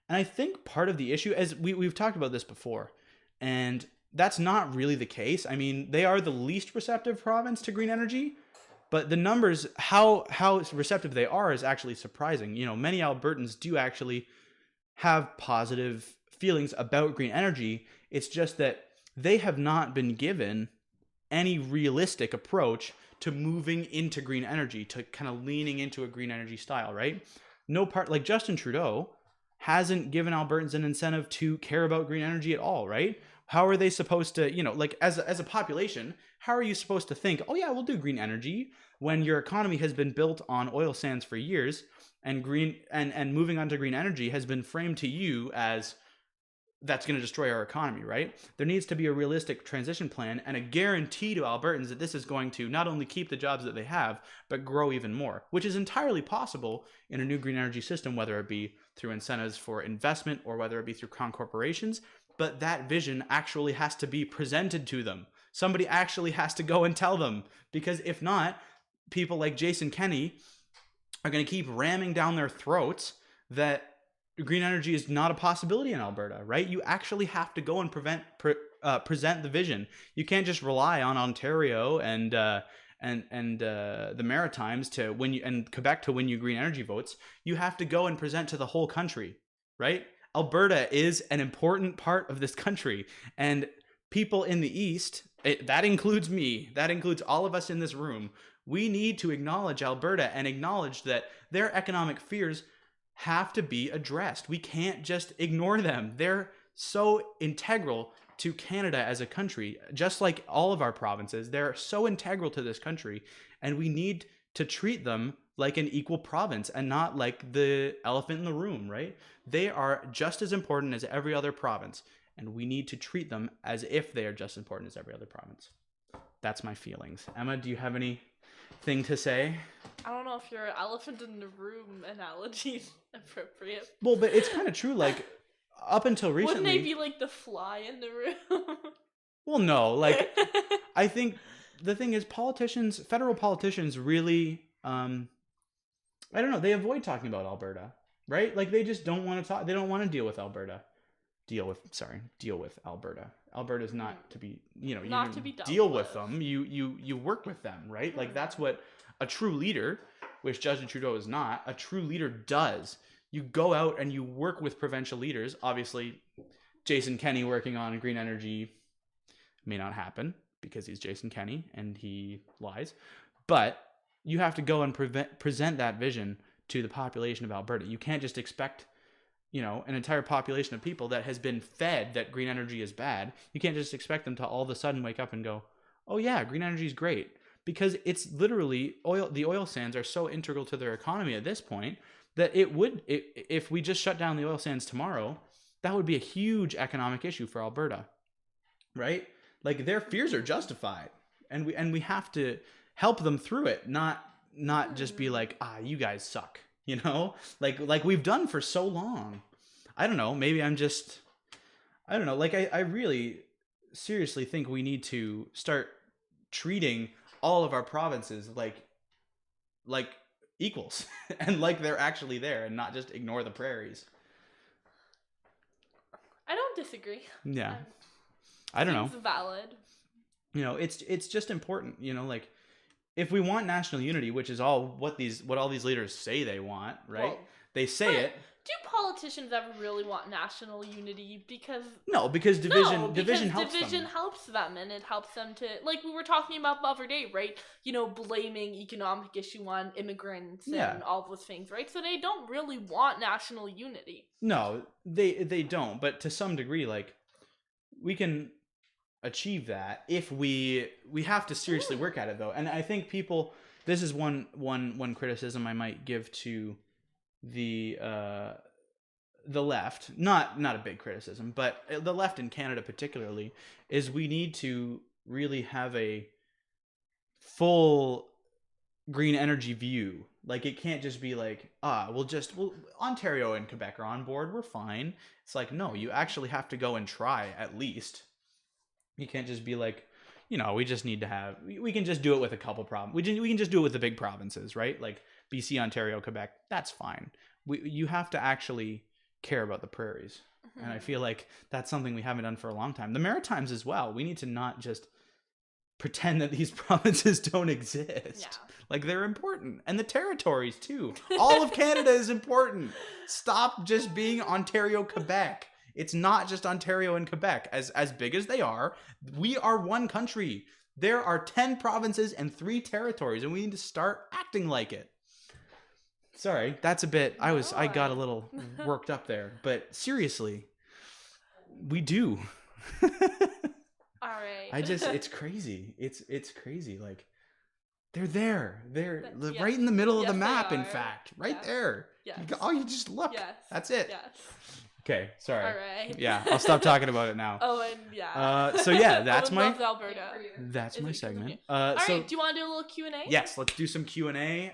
And I think part of the issue, as we've talked about this before, and that's not really the case. I mean, they are the least receptive province to green energy, but the numbers, how receptive they are, is actually surprising. Many Albertans do actually have positive feelings about green energy. It's just that they have not been given any realistic approach to moving into green energy, to kind of leaning into a green energy style, right? Like Justin Trudeau hasn't given Albertans an incentive to care about green energy at all, right? How are they supposed to, like as a population, how are you supposed to think, oh yeah, we'll do green energy, when your economy has been built on oil sands for years, and moving on to green energy has been framed to you as that's going to destroy our economy, right? There needs to be a realistic transition plan and a guarantee to Albertans that this is going to not only keep the jobs that they have, but grow even more, which is entirely possible in a new green energy system, whether it be through incentives for investment or whether it be through crown corporations. But that vision actually has to be presented to them. Somebody actually has to go and tell them, because if not, people like Jason Kenney are going to keep ramming down their throats that green energy is not a possibility in Alberta, right? You actually have to go and present the vision. You can't just rely on Ontario and the Maritimes to win you, and Quebec to win you green energy votes. You have to go and present to the whole country, right? Alberta is an important part of this country, and people in the East, that includes me, that includes all of us in this room, we need to acknowledge Alberta and acknowledge that their economic fears have to be addressed. We can't just ignore them. They're so integral to Canada as a country, just like all of our provinces. They're so integral to this country, and we need to treat them like an equal province and not like the elephant in the room, right? They are just as important as every other province, and we need to treat them as if they are just as important as every other province. That's my feelings. Emma, do you have anything to say? I don't know if your elephant in the room analogy is appropriate. Well, but it's kind of true. Like, up until recently, wouldn't they be like the fly in the room? Well, no. Like, I think the thing is, federal politicians really, I don't know, they avoid talking about Alberta, right? Like, they just don't want to talk. They don't want to deal with Alberta. Deal with Alberta. Alberta's not to be, not you to be dealt deal with them. You work with them, right? Like, that's what a true leader, which Justin Trudeau is not, a true leader does. You go out and you work with provincial leaders. Obviously, Jason Kenney working on green energy may not happen because he's Jason Kenney and he lies. But you have to go and present that vision to the population of Alberta. You can't just expect, an entire population of people that has been fed that green energy is bad. You can't just expect them to all of a sudden wake up and go, oh yeah, green energy is great. Because it's literally the oil sands are so integral to their economy at this point that if we just shut down the oil sands tomorrow, that would be a huge economic issue for Alberta, right? Like, their fears are justified, and we have to help them through it, not just be like, you guys suck, like we've done for so long. I don't know, maybe I don't know, like I really seriously think we need to start treating all of our provinces like equals and like they're actually there and not just ignore the prairies. I don't disagree. Yeah. I don't know. Seems valid. You know, it's just important, you know, like if we want national unity, which is what all these leaders say they want, right? Well, they say it. Do politicians ever really want national unity? Because because division helps them, and it helps them to, like we were talking about the other day, right? You know, blaming economic issue on immigrants and all those things, right? So they don't really want national unity. No, they don't. But to some degree, like we can achieve that if we have to seriously work at it, though. And I think this is one criticism I might give to the left, not a big criticism, but the left in Canada particularly, is we need to really have a full green energy view. Like it can't just be like, Ontario and Quebec are on board, we're fine. It's like, no, you actually have to go and try at least. You can't just be like, you know, we just need to have, we can just do it with a couple problems. We can just do it with the big provinces, right? Like BC, Ontario, Quebec, that's fine. You have to actually care about the prairies. Mm-hmm. And I feel like that's something we haven't done for a long time. The Maritimes as well. We need to not just pretend that these provinces don't exist. Yeah. Like they're important. And the territories too. All of Canada is important. Stop just being Ontario, Quebec. It's not just Ontario and Quebec. As big as they are, we are one country. There are 10 provinces and 3 territories, and we need to start acting like it. Sorry, that's a bit, I got a little worked up there, but seriously, we do. All right. It's crazy. It's crazy. Like, they're there. They're right in the middle of the map, in fact. Right there. Yes. You just look. Yes. That's it. Yes. Okay, sorry. All right. Yeah, I'll stop talking about it now. Oh, and yeah. So yeah, that's my Alberta. That's my segment. All right, do you want to do a little Q&A? Yes, let's do some Q&A.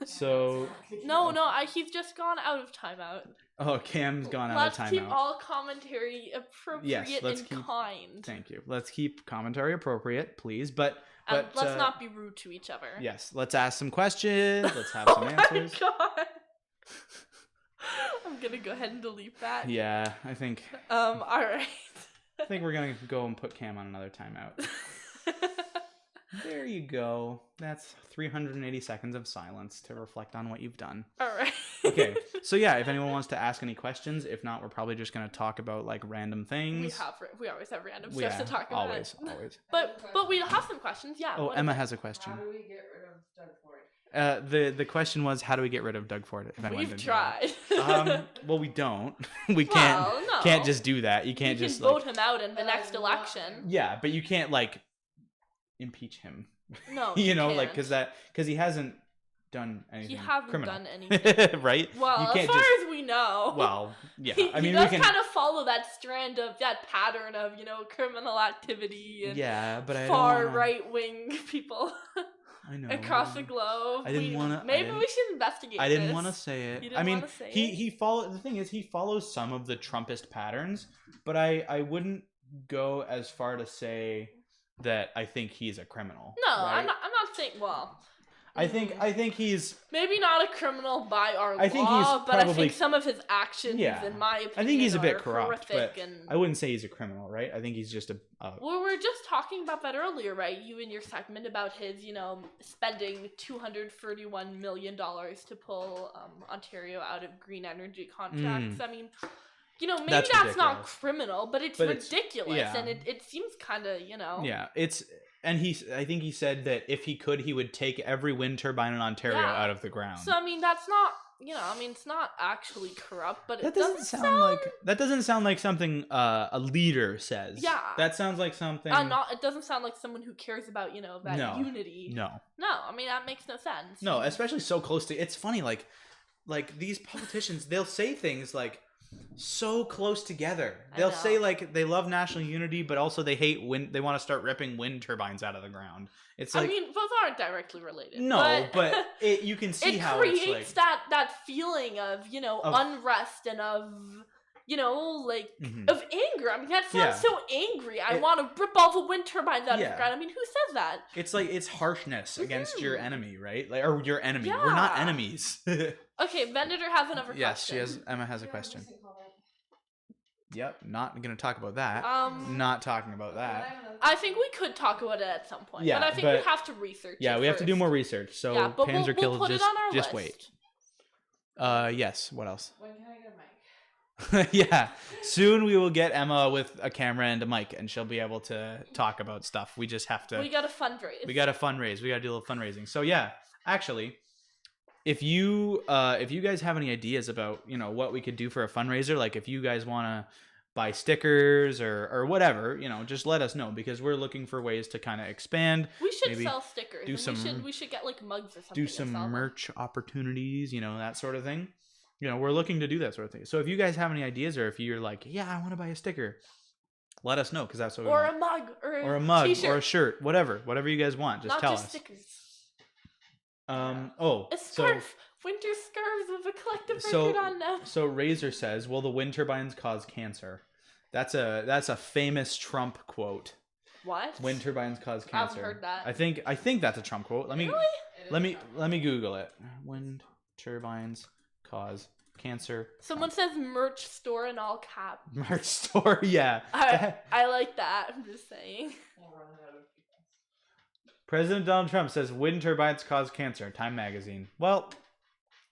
So no, he's just gone out of timeout. Oh, Cam's gone out of timeout. Let's keep all commentary appropriate and kind. Thank you. Let's keep commentary appropriate, please. But let's not be rude to each other. Yes, let's ask some questions. Let's have some answers. Oh my god. I'm gonna go ahead and delete that. Yeah, I think. All right. I think we're gonna go and put Cam on another timeout. There you go. That's 380 seconds of silence to reflect on what you've done. All right. Okay. So yeah, if anyone wants to ask any questions, if not, we're probably just gonna talk about like random things. We always have random stuff to talk about. Always. But we have some questions. Yeah. Oh, Emma has a question. How do we get rid of Doug Ford? The question was, how do we get rid of Doug Ford? We've tried. Well, we don't. We can't just do that. You can't just vote him out in the next election. Yeah, but you can't like impeach him. No, you know, like because he hasn't done anything. He hasn't criminal. done anything, right? Well, as far as we know. Well, yeah. I mean, we can kind of follow that strand of that pattern of criminal activity and but far right wing people. I know. Across the globe. I didn't want to. Maybe we should investigate. I didn't want to say it. I mean, he follows. The thing is, he follows some of the Trumpist patterns, but I wouldn't go as far to say that I think he's a criminal. No, right? I'm not saying. Well, I think he's maybe not a criminal by our law, but I think some of his actions, in my opinion, I think he's a bit corrupt, but and I wouldn't say he's a criminal, right? I think he's just a. Well, we were just talking about that earlier, right? You in your segment about his, spending $231 million to pull Ontario out of green energy contracts. I mean, maybe that's not criminal, but it's ridiculous, and it seems kind of, Yeah, it's. And I think he said that if he could, he would take every wind turbine in Ontario out of the ground. So I mean, that's not, it's not actually corrupt, but it doesn't sound like something a leader says. Yeah, that sounds like something. It doesn't sound like someone who cares about that unity. No, I mean that makes no sense. No, especially so close to. It's funny, like these politicians, they'll say things like. So close together. They'll say like they love national unity, but also they hate wind. They want to start ripping wind turbines out of the ground. It's like, I mean, both aren't directly related. No, but you can see how it creates that feeling of unrest and of like Mhm. of anger. I mean, that sounds Yeah. so angry. I It- want to rip all the wind turbines out of Yeah. the ground. I mean, who says that? It's like it's harshness against your Mhm. enemy, right? Like, or your enemy. We're not Yeah. enemies. Okay, Venator has another Yes, she question. has. Emma has a question. Yep, not gonna talk about that. Um, Not talking about that. I think we could talk about it at some point. Yeah, but I think but- we have to research Yeah, it we have to do first. more research. So Yeah, but pins we'll are killed. put just it on our just list. wait. Yes. What else? When can I get a mic? Yeah. Soon we will get Emma with a camera and a mic, and she'll be able to talk about stuff. We just have to. We got to fundraise. We got to fundraise. We got to do a little fundraising. So yeah, actually, if you guys have any ideas about what we could do for a fundraiser, like if you guys want to buy stickers or whatever, just let us know, because we're looking for ways to kind of expand, We should maybe sell stickers. do and some- we should get like mugs or something. do and some sell them. merch opportunities, that sort of thing. We're looking to do that sort of thing. So if you guys have any ideas, or if you're like, yeah, I want to buy a sticker, let us know, because that's what we Or want. a mug Or a mug t-shirt. or a shirt, whatever you guys want, just Not tell just us. stickers. Oh, A so scarf. Winter scarves with a collective So- record on them. so Razor says, will the wind turbines cause cancer? That's a famous Trump quote. What? Wind turbines cause I haven't cancer. heard that. I think that's a Trump quote. Let me Really? let me Google it. Wind turbines cause cancer. Someone says merch store in all caps. Merch store, yeah. I like that. I'm just saying. I'll run out of people. President Donald Trump says wind turbines cause cancer. Time magazine. Well,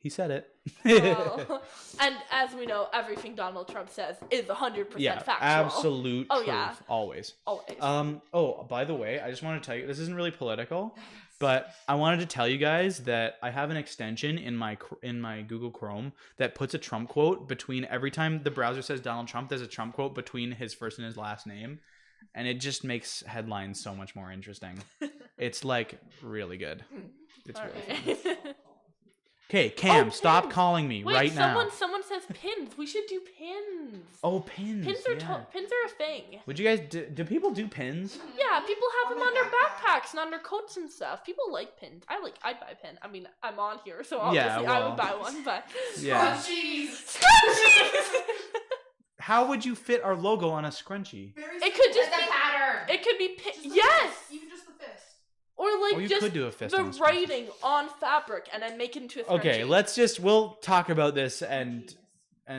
he said it. Well, and as we know, everything Donald Trump says is 100% Yeah, factual. absolute Oh, truth, yeah. always. Always. Oh, by the way, I just want to tell you, this isn't really political, but I wanted to tell you guys that I have an extension in my Google Chrome that puts a Trump quote between every time the browser says Donald Trump, there's a Trump quote between his first and his last name, and it just makes headlines so much more interesting. It's like really good. It's really fun. Alright. Okay, Cam, Oh, stop pins. calling me Wait, right now. someone says pins. We should do pins. Oh, pins. Pins are yeah. pins are a thing. Would you guys do people do pins? Yeah, people have them on their backpacks and on their coats and stuff. People like pins. I'd buy a pin. I mean, I'm on here, so Yeah, obviously I well, would buy one. But Yeah. Scrunchies! Scrunchies! How would you fit our logo on a scrunchie? It could just It's be a pattern. It could be pin. Just the Yes, fist. Even just the fist. or like Or you just could do a fist the on a scrunchie. writing on fabric and then make it into a scrunchie. Okay, we'll talk about this and talk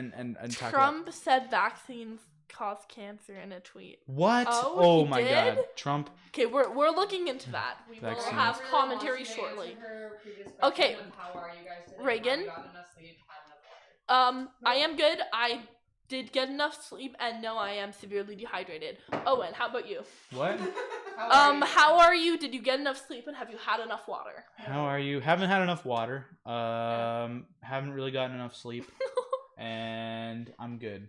about Trump said vaccines cause cancer in a tweet. what? Oh, he my did? god, Trump. Okay, we're looking into that. We will Vaccines. have Really commentary wants me to shortly. answer her previous Okay. question, How are you guys today? Reagan? Have you gotten enough sleep? Had enough water? I am good. I did get enough sleep, and no, I am severely dehydrated. Owen, how about you? What? How are you? Did you get enough sleep, and have you had enough water? How are you? Haven't had enough water. Haven't really gotten enough sleep, and I'm good.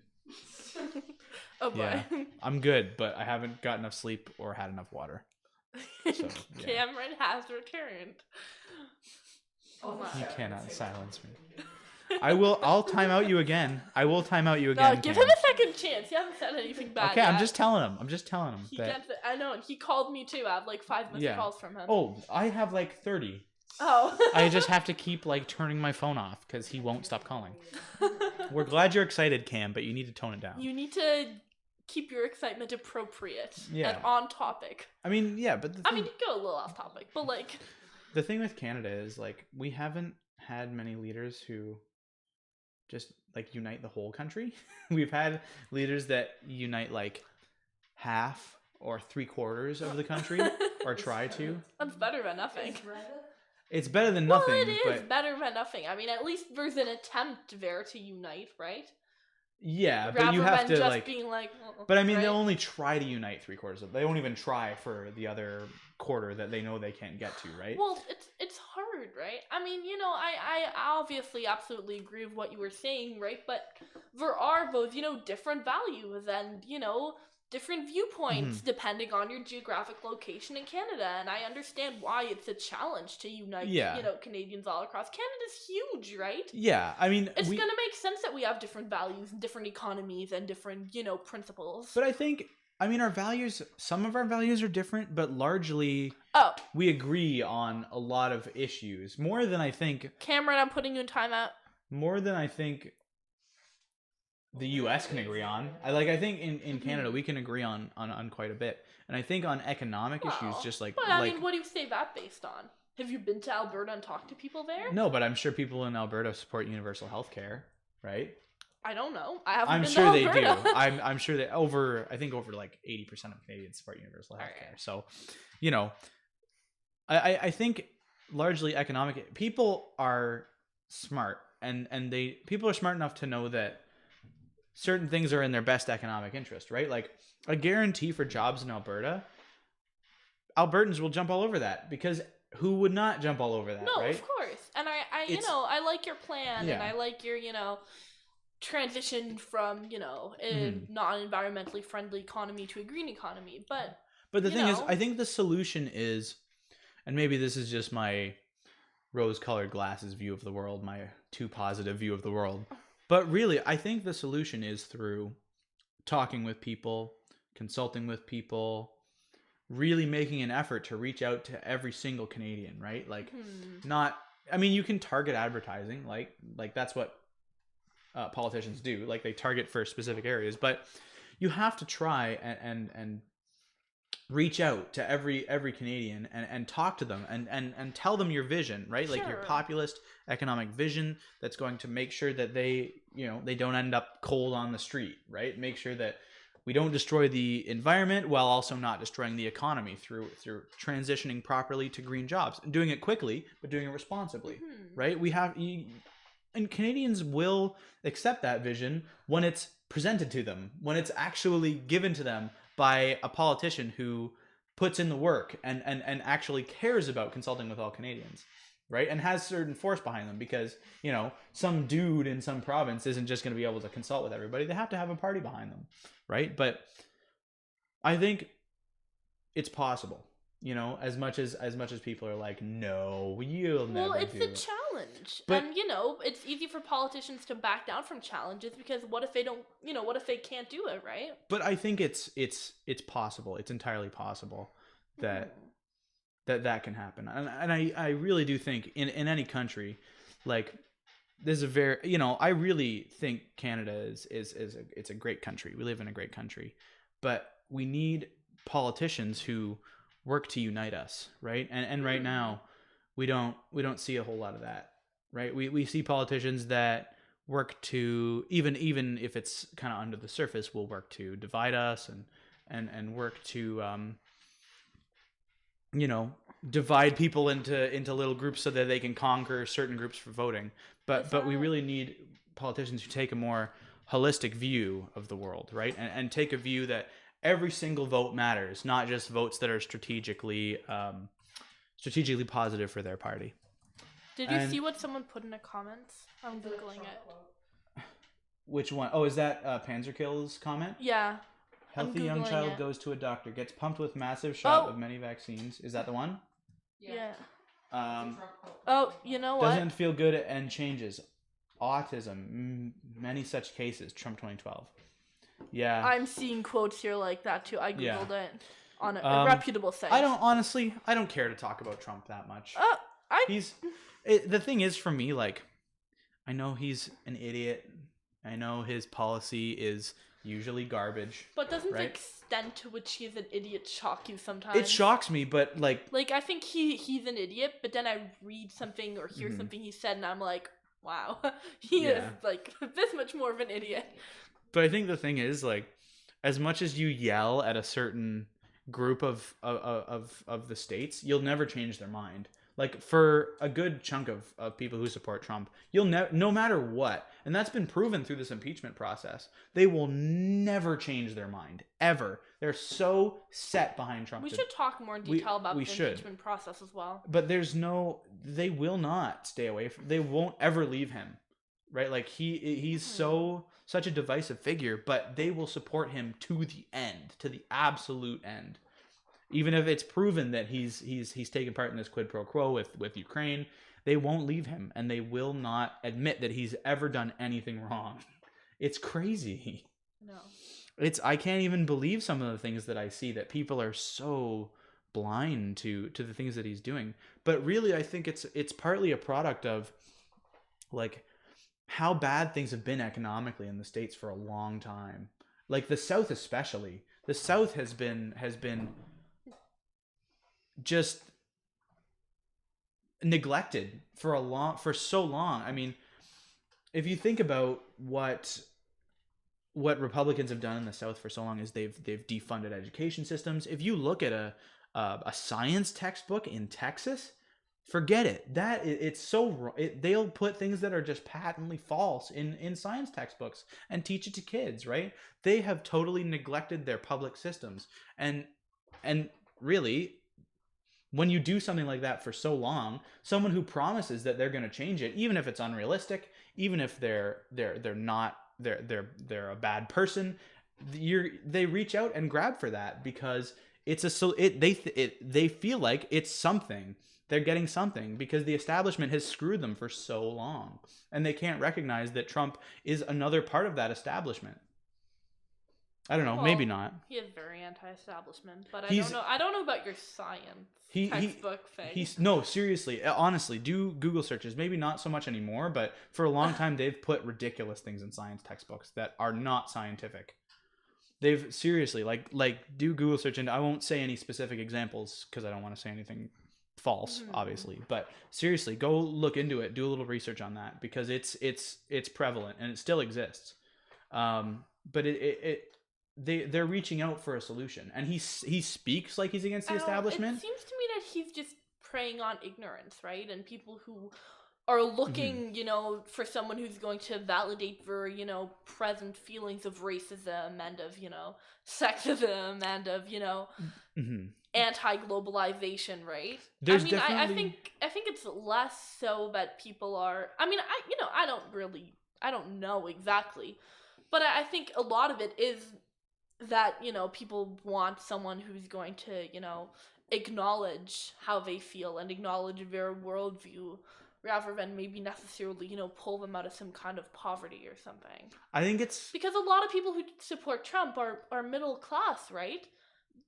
Oh boy. Yeah. I'm good, but I haven't got enough sleep or had enough water. So, yeah. Cameron has returned. Oh my. You cannot silence me. I'll time out you again. I will time out you No, again. give Cam. him a second chance. He hasn't said anything bad. Okay, I'm yet. just telling him. He that. gets it. I know, and he called me too. I have like 5 missed Yeah. calls from him. Oh, I have like 30. Oh. I just have to keep like turning my phone off because he won't stop calling. We're glad you're excited, Cam, but you need to tone it down. You need to keep your excitement appropriate Yeah. and on topic. I mean, yeah, but I mean, you go a little off topic, but like, the thing with Canada is like we haven't had many leaders who just like unite the whole country. We've had leaders that unite like half or 3/4 of the country or try to. that's better than nothing. It's better than nothing, Well, it is but better than nothing. I mean, at least there's an attempt there to unite, right? yeah, Rather but you have than to just like. being like. But I mean, right? they'll only try to unite 3/4 of. They won't even try for the other quarter that they know they can't get to, right? Well, it's hard, right? I mean, I obviously absolutely agree with what you were saying, right? But there are those, different values and, different viewpoints Mm-hmm. depending on your geographic location in Canada. And I understand why it's a challenge to unite, Yeah. Canadians all across. Canada's huge, right? Yeah, I mean, It's gonna make sense that we have different values and different economies and different, principles. But I think, our values. Some of our values are different, but largely Oh, we agree on a lot of issues. More than I think. Cameron, I'm putting you in timeout. More than I think. the U.S. can agree on. I think in Canada we can agree on quite a bit, and I think on economic issues, just But I mean, what do you say that based on? Have you been to Alberta and talked to people there? no, but I'm sure people in Alberta support universal health care, right? I don't know. I haven't I'm been sure to they do. Alberta. I'm sure that over like 80% of Canadians support universal health care. Alright. So, I think largely economic people are smart and people are smart enough to know that certain things are in their best economic interest, right? Like a guarantee for jobs in Alberta, Albertans will jump all over that because who would not jump all over that, No, right? of course. And I It's- I like your plan Yeah. and I like your, transition from, a Mhm. non-environmentally friendly economy to a green economy. But But the you thing is, know. I think the solution is, and maybe this is just my rose-colored glasses view of the world, my too positive view of the world, but really, I think the solution is through talking with people, consulting with people, really making an effort to reach out to every single Canadian, right? Like, I mean, you can target advertising, like that's what politicians do. Like they target for specific areas, but you have to try and reach out to every Canadian and talk to them and tell them your vision, right? Like your Sure. populist economic vision that's going to make sure that they don't end up cold on the street, right? Make sure that we don't destroy the environment while also not destroying the economy through transitioning properly to green jobs and doing it quickly, but doing it responsibly, right? And Canadians will accept that vision when it's presented to them, when it's actually given to them by a politician who puts in the work and actually cares about consulting with all Canadians, right? And has certain force behind them because, some dude in some province isn't just going to be able to consult with everybody. They have to have a party behind them, right? But I think it's possible, as much as people are like, no, you'll never Well, it's do a it. challenge. But- And, it's easy for politicians to back down from challenges because what if they don't, what if they can't do it, right? But I think it's possible. It's entirely possible that that can happen. And I really do think in any country, like there's a very, I really think Canada is it's a great country. We live in a great country. But we need politicians who work to unite us, right? And right now we don't see a whole lot of that, right? We see politicians that work to even if it's kind of under the surface, will work to divide us and work to divide people into little groups so that they can conquer certain groups for voting. But we really need politicians who take a more holistic view of the world, right? And take a view that every single vote matters, not just votes that are strategically positive for their party. Did you see what someone put in the comments? I'm Googling it. Which one? Oh, is that Panzerkill's comment? Yeah. Healthy young Googling child it. goes to a doctor, gets pumped with massive shot Oh. of many vaccines. Is that the one? Yeah. Um, Oh, you know what? doesn't feel good and changes. Autism, many such cases. Trump 2012. Yeah. I'm seeing quotes here like that too. I Yeah. Googled it on a Um, reputable site. I don't care to talk about Trump that much. The thing is for me, like, I know he's an idiot. I know his policy is usually garbage. But doesn't the right? extent to which he's an idiot shock you sometimes? It shocks me, but like, I think he's an idiot, but then I read something or hear something he said and I'm like, wow, he is Yeah. like this much more of an idiot. but I think the thing is, like, as much as you yell at a certain group of the states, you'll never change their mind. Like, for a good chunk of people who support Trump, you'll no matter what, and that's been proven through this impeachment process, they will never change their mind, ever. They're so set behind Trump. We should talk more in detail about the impeachment process as well. But they will not stay away from, they won't ever leave him, right? Like, he's such a divisive figure, but they will support him to the end, to the absolute end. Even if it's proven that he's taken part in this quid pro quo with Ukraine, they won't leave him, and they will not admit that he's ever done anything wrong. It's crazy. No. I can't even believe some of the things that I see, that people are so blind to the things that he's doing. But really, I think it's partly a product of, like, how bad things have been economically in the States for a long time. Like the South especially. The South has been just neglected for so long. I mean, if you think about what Republicans have done in the South for so long is they've defunded education systems. If you look at a science textbook in Texas, forget it. It's so they'll put things that are just patently false in science textbooks and teach it to kids, right? They have totally neglected their public systems. And really, when you do something like that for so long, someone who promises that they're going to change it, even if it's unrealistic, even if they're a bad person, they reach out and grab for that because they feel like it's something. They're getting something because the establishment has screwed them for so long, and they can't recognize that Trump is another part of that establishment. I don't know, well, maybe not. He is very anti-establishment, but I don't know about your science textbook thing. No, seriously, honestly, do Google searches. Maybe not so much anymore, but for a long time they've put ridiculous things in science textbooks that are not scientific. They've seriously like do Google search, and I won't say any specific examples because I don't want to say anything false, obviously. But seriously, go look into it, do a little research on that because it's prevalent and it still exists. But they're reaching out for a solution, and he speaks like he's against the establishment. It seems to me that he's just preying on ignorance, right? And people who are looking, for someone who's going to validate their, present feelings of racism and of, sexism and of, anti-globalization, right? There's I think it's less so that people are. I don't know exactly, but I think a lot of it is that people want someone who's going to acknowledge how they feel and acknowledge their worldview rather than maybe necessarily pull them out of some kind of poverty or something. I think it's because a lot of people who support Trump are middle class, right?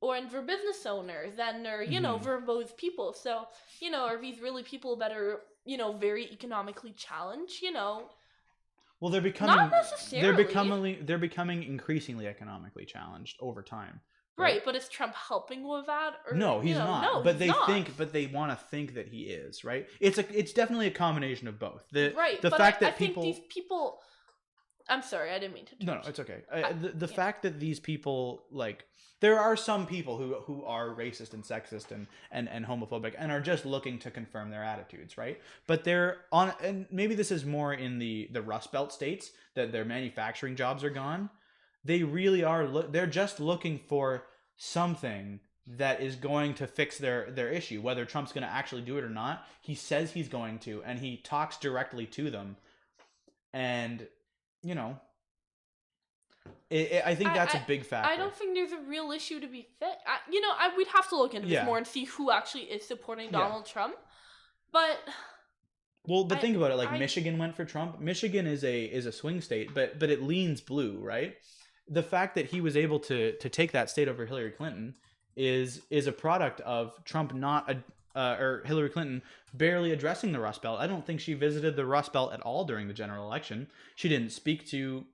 Or and they're business owners and they're they're those people. So are these really people that are very economically challenged? Well, they're becoming not necessarily. They're becoming increasingly economically challenged over time. Right, but is Trump helping with that? Or, no, he's not. No, but he's not. They want to think that he is, right? It's definitely a combination of both. The but fact that I think these people. I'm sorry, I didn't mean to. No, it's okay. The fact that these people there are some people who are racist and sexist and homophobic and are just looking to confirm their attitudes, right? But they're on, and maybe this is more in the Rust Belt states that their manufacturing jobs are gone. They really are. They're just looking for something that is going to fix their issue, whether Trump's going to actually do it or not. He says he's going to, and he talks directly to them, and I think that's a big factor. I don't think there's a real issue to be fixed. We'd have to look into this more and see who actually is supporting Donald Trump. But think about it. Michigan went for Trump. Michigan is a swing state, but it leans blue, right? The fact that he was able to take that state over Hillary Clinton is a product of Trump or Hillary Clinton barely addressing the Rust Belt. I don't think she visited the Rust Belt at all during the general election. She didn't speak to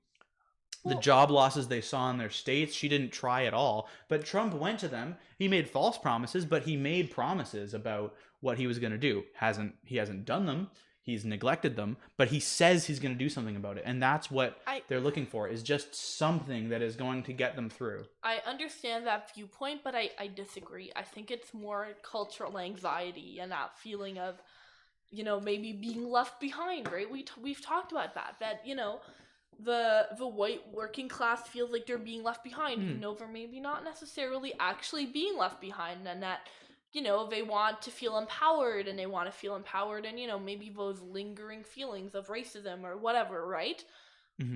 the job losses they saw in their states. She didn't try at all. But Trump went to them. He made false promises, but he made promises about what he was going to do. He hasn't done them. He's neglected them, but he says he's going to do something about it. And that's what they're looking for, is just something that is going to get them through. I understand that viewpoint, but I disagree. I think it's more cultural anxiety and that feeling of, maybe being left behind, right? We've talked about that, the white working class feels like they're being left behind, even though they're maybe not necessarily actually being left behind, and that they want to feel empowered, and maybe those lingering feelings of racism or whatever, right?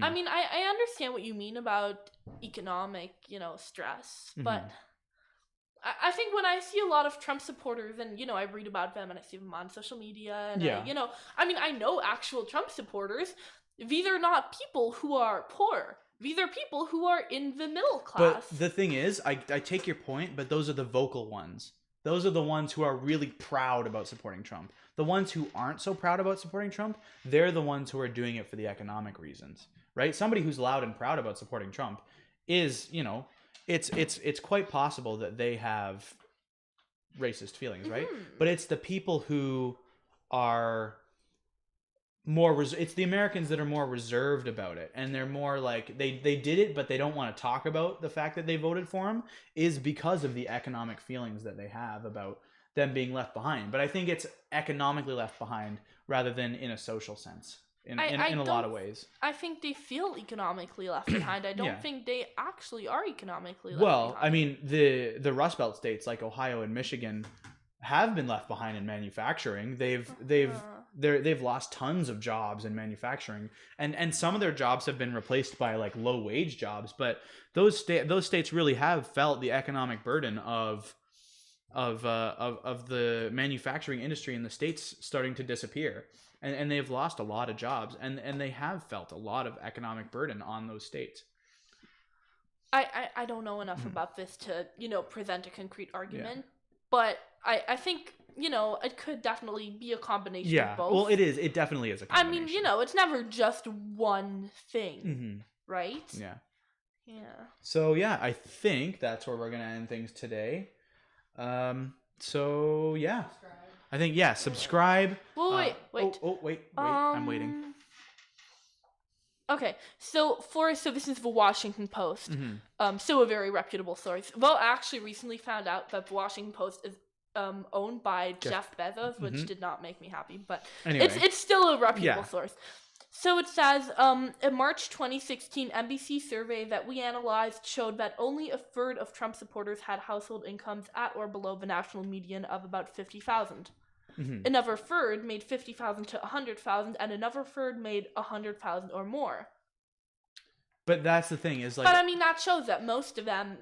I mean, I understand what you mean about economic I but I think when I see a lot of Trump supporters, and I read about them and I see them on social media, and I know actual Trump supporters. These are not people who are poor. These are people who are in the middle class. But the thing is, I take your point, but those are the vocal ones. Those are the ones who are really proud about supporting Trump. The ones who aren't so proud about supporting Trump, they're the ones who are doing it for the economic reasons, right? Somebody who's loud and proud about supporting Trump is, it's quite possible that they have racist feelings, right? But it's the people who are more it's the Americans that are more reserved about it, and they're more like they did it but they don't want to talk about the fact that they voted for him, is because of the economic feelings that they have about them being left behind. But I think it's economically left behind rather than in a social sense in a lot of ways. I think they feel economically left behind. I don't Yeah. think they actually are economically left Well, behind. I mean, the Rust Belt states like Ohio and Michigan have been left behind in manufacturing. They've lost tons of jobs in manufacturing, and some of their jobs have been replaced by like low wage jobs. But those states really have felt the economic burden of the manufacturing industry in the states starting to disappear, and they've lost a lot of jobs, and they have felt a lot of economic burden on those states. I don't know enough about this to, present a concrete argument, but I think, it could definitely be a combination of both. Well, it definitely is a I combination. mean, it's never just one thing, right? Yeah. Yeah. So yeah, I think that's where we're gonna end things today. So yeah, I think subscribe. Well, wait. Wait, I'm waiting. Okay, so this is the Washington Post. So a very reputable source. Well, I actually recently found out that the Washington Post is owned by Jeff Bezos, which did not make me happy, but anyway, it's still a reputable source. So it says, a March 2016 NBC survey that we analyzed showed that only a third of Trump supporters had household incomes at or below the national median of about $50,000. Another third made $50,000 to $100,000, and another third made $100,000 or more. But that's the thing is like. But I mean, that shows that most of them,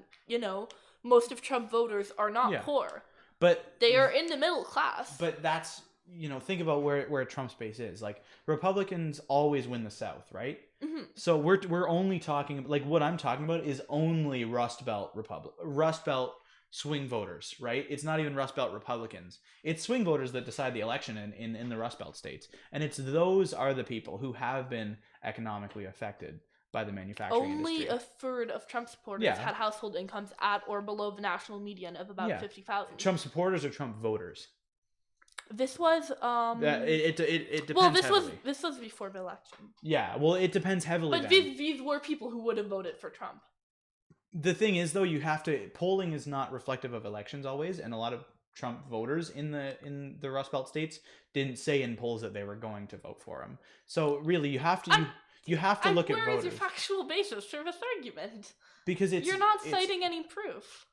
most of Trump voters are not poor. But they are in the middle class. But that's think about where Trump's base is. Like Republicans always win the South, right? So we're only talking like what I'm talking about is only Rust Belt swing voters, right? It's not even Rust Belt Republicans. It's swing voters that decide the election in the Rust Belt states. And those are the people who have been economically affected by the manufacturing industry. Only a third of Trump supporters had household incomes at or below the national median of about $50,000. Trump supporters or Trump voters? This was it depends. Well, heavily. this was before the election. Yeah, well, it depends heavily. But these were people who would have voted for Trump. The thing is, though, polling is not reflective of elections always, and a lot of Trump voters in the Rust Belt states didn't say in polls that they were going to vote for him. So really, you have to look at voters. Where is your factual basis for this argument? Because you're not citing any proof.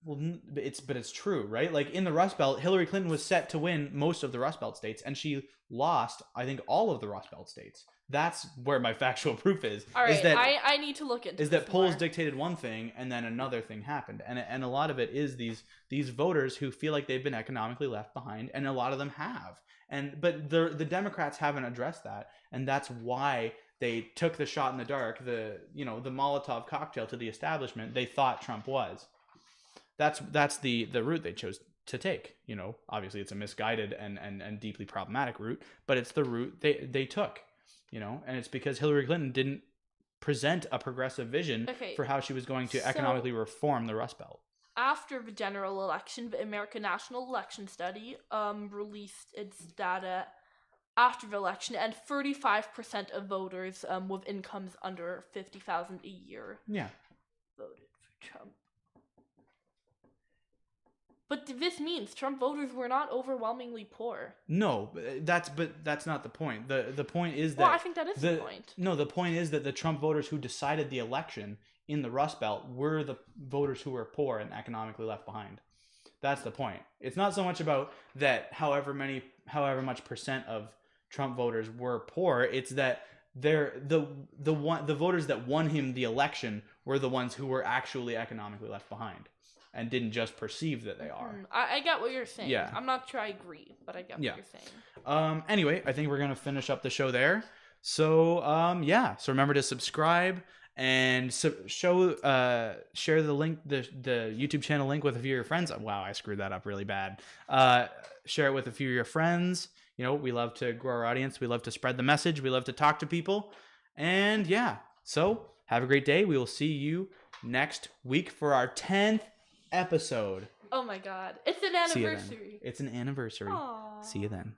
Well, it's true, right? Like in the Rust Belt, Hillary Clinton was set to win most of the Rust Belt states, and she lost, I think, all of the Rust Belt states. That's where my factual proof is. All right, is that, I need to look into. Is that polls dictated one thing, and then another thing happened, and a lot of it is these voters who feel like they've been economically left behind, and a lot of them have. But the Democrats haven't addressed that, and that's why they took the shot in the dark, the Molotov cocktail to the establishment they thought Trump was. That's the route they chose to take. Obviously it's a misguided and deeply problematic route, but it's the route they took. And it's because Hillary Clinton didn't present a progressive vision for how she was going to economically reform the Rust Belt. After the general election, the American National Election Study released its data after the election, and 35% of voters with incomes under $50,000 a year voted for Trump. But this means Trump voters were not overwhelmingly poor. No, that's not the point. The point is that... Well, I think that is the point. No, the point is that the Trump voters who decided the election in the Rust Belt were the voters who were poor and economically left behind. That's the point. It's not so much about that however much percent of Trump voters were poor. It's that the voters that won him the election were the ones who were actually economically left behind. And didn't just perceive that they are. I get what you're saying. Yeah. I'm not sure I agree, but I get what you're saying. Anyway, I think we're going to finish up the show there. So, so remember to subscribe and so share the link, the YouTube channel link with a few of your friends. Wow, I screwed that up really bad. Share it with a few of your friends. You know, we love to grow our audience. We love to spread the message. We love to talk to people. And yeah, so have a great day. We will see you next week for our 10th episode. Oh my God. It's an See you then. anniversary. It's an anniversary. Aww. See you then.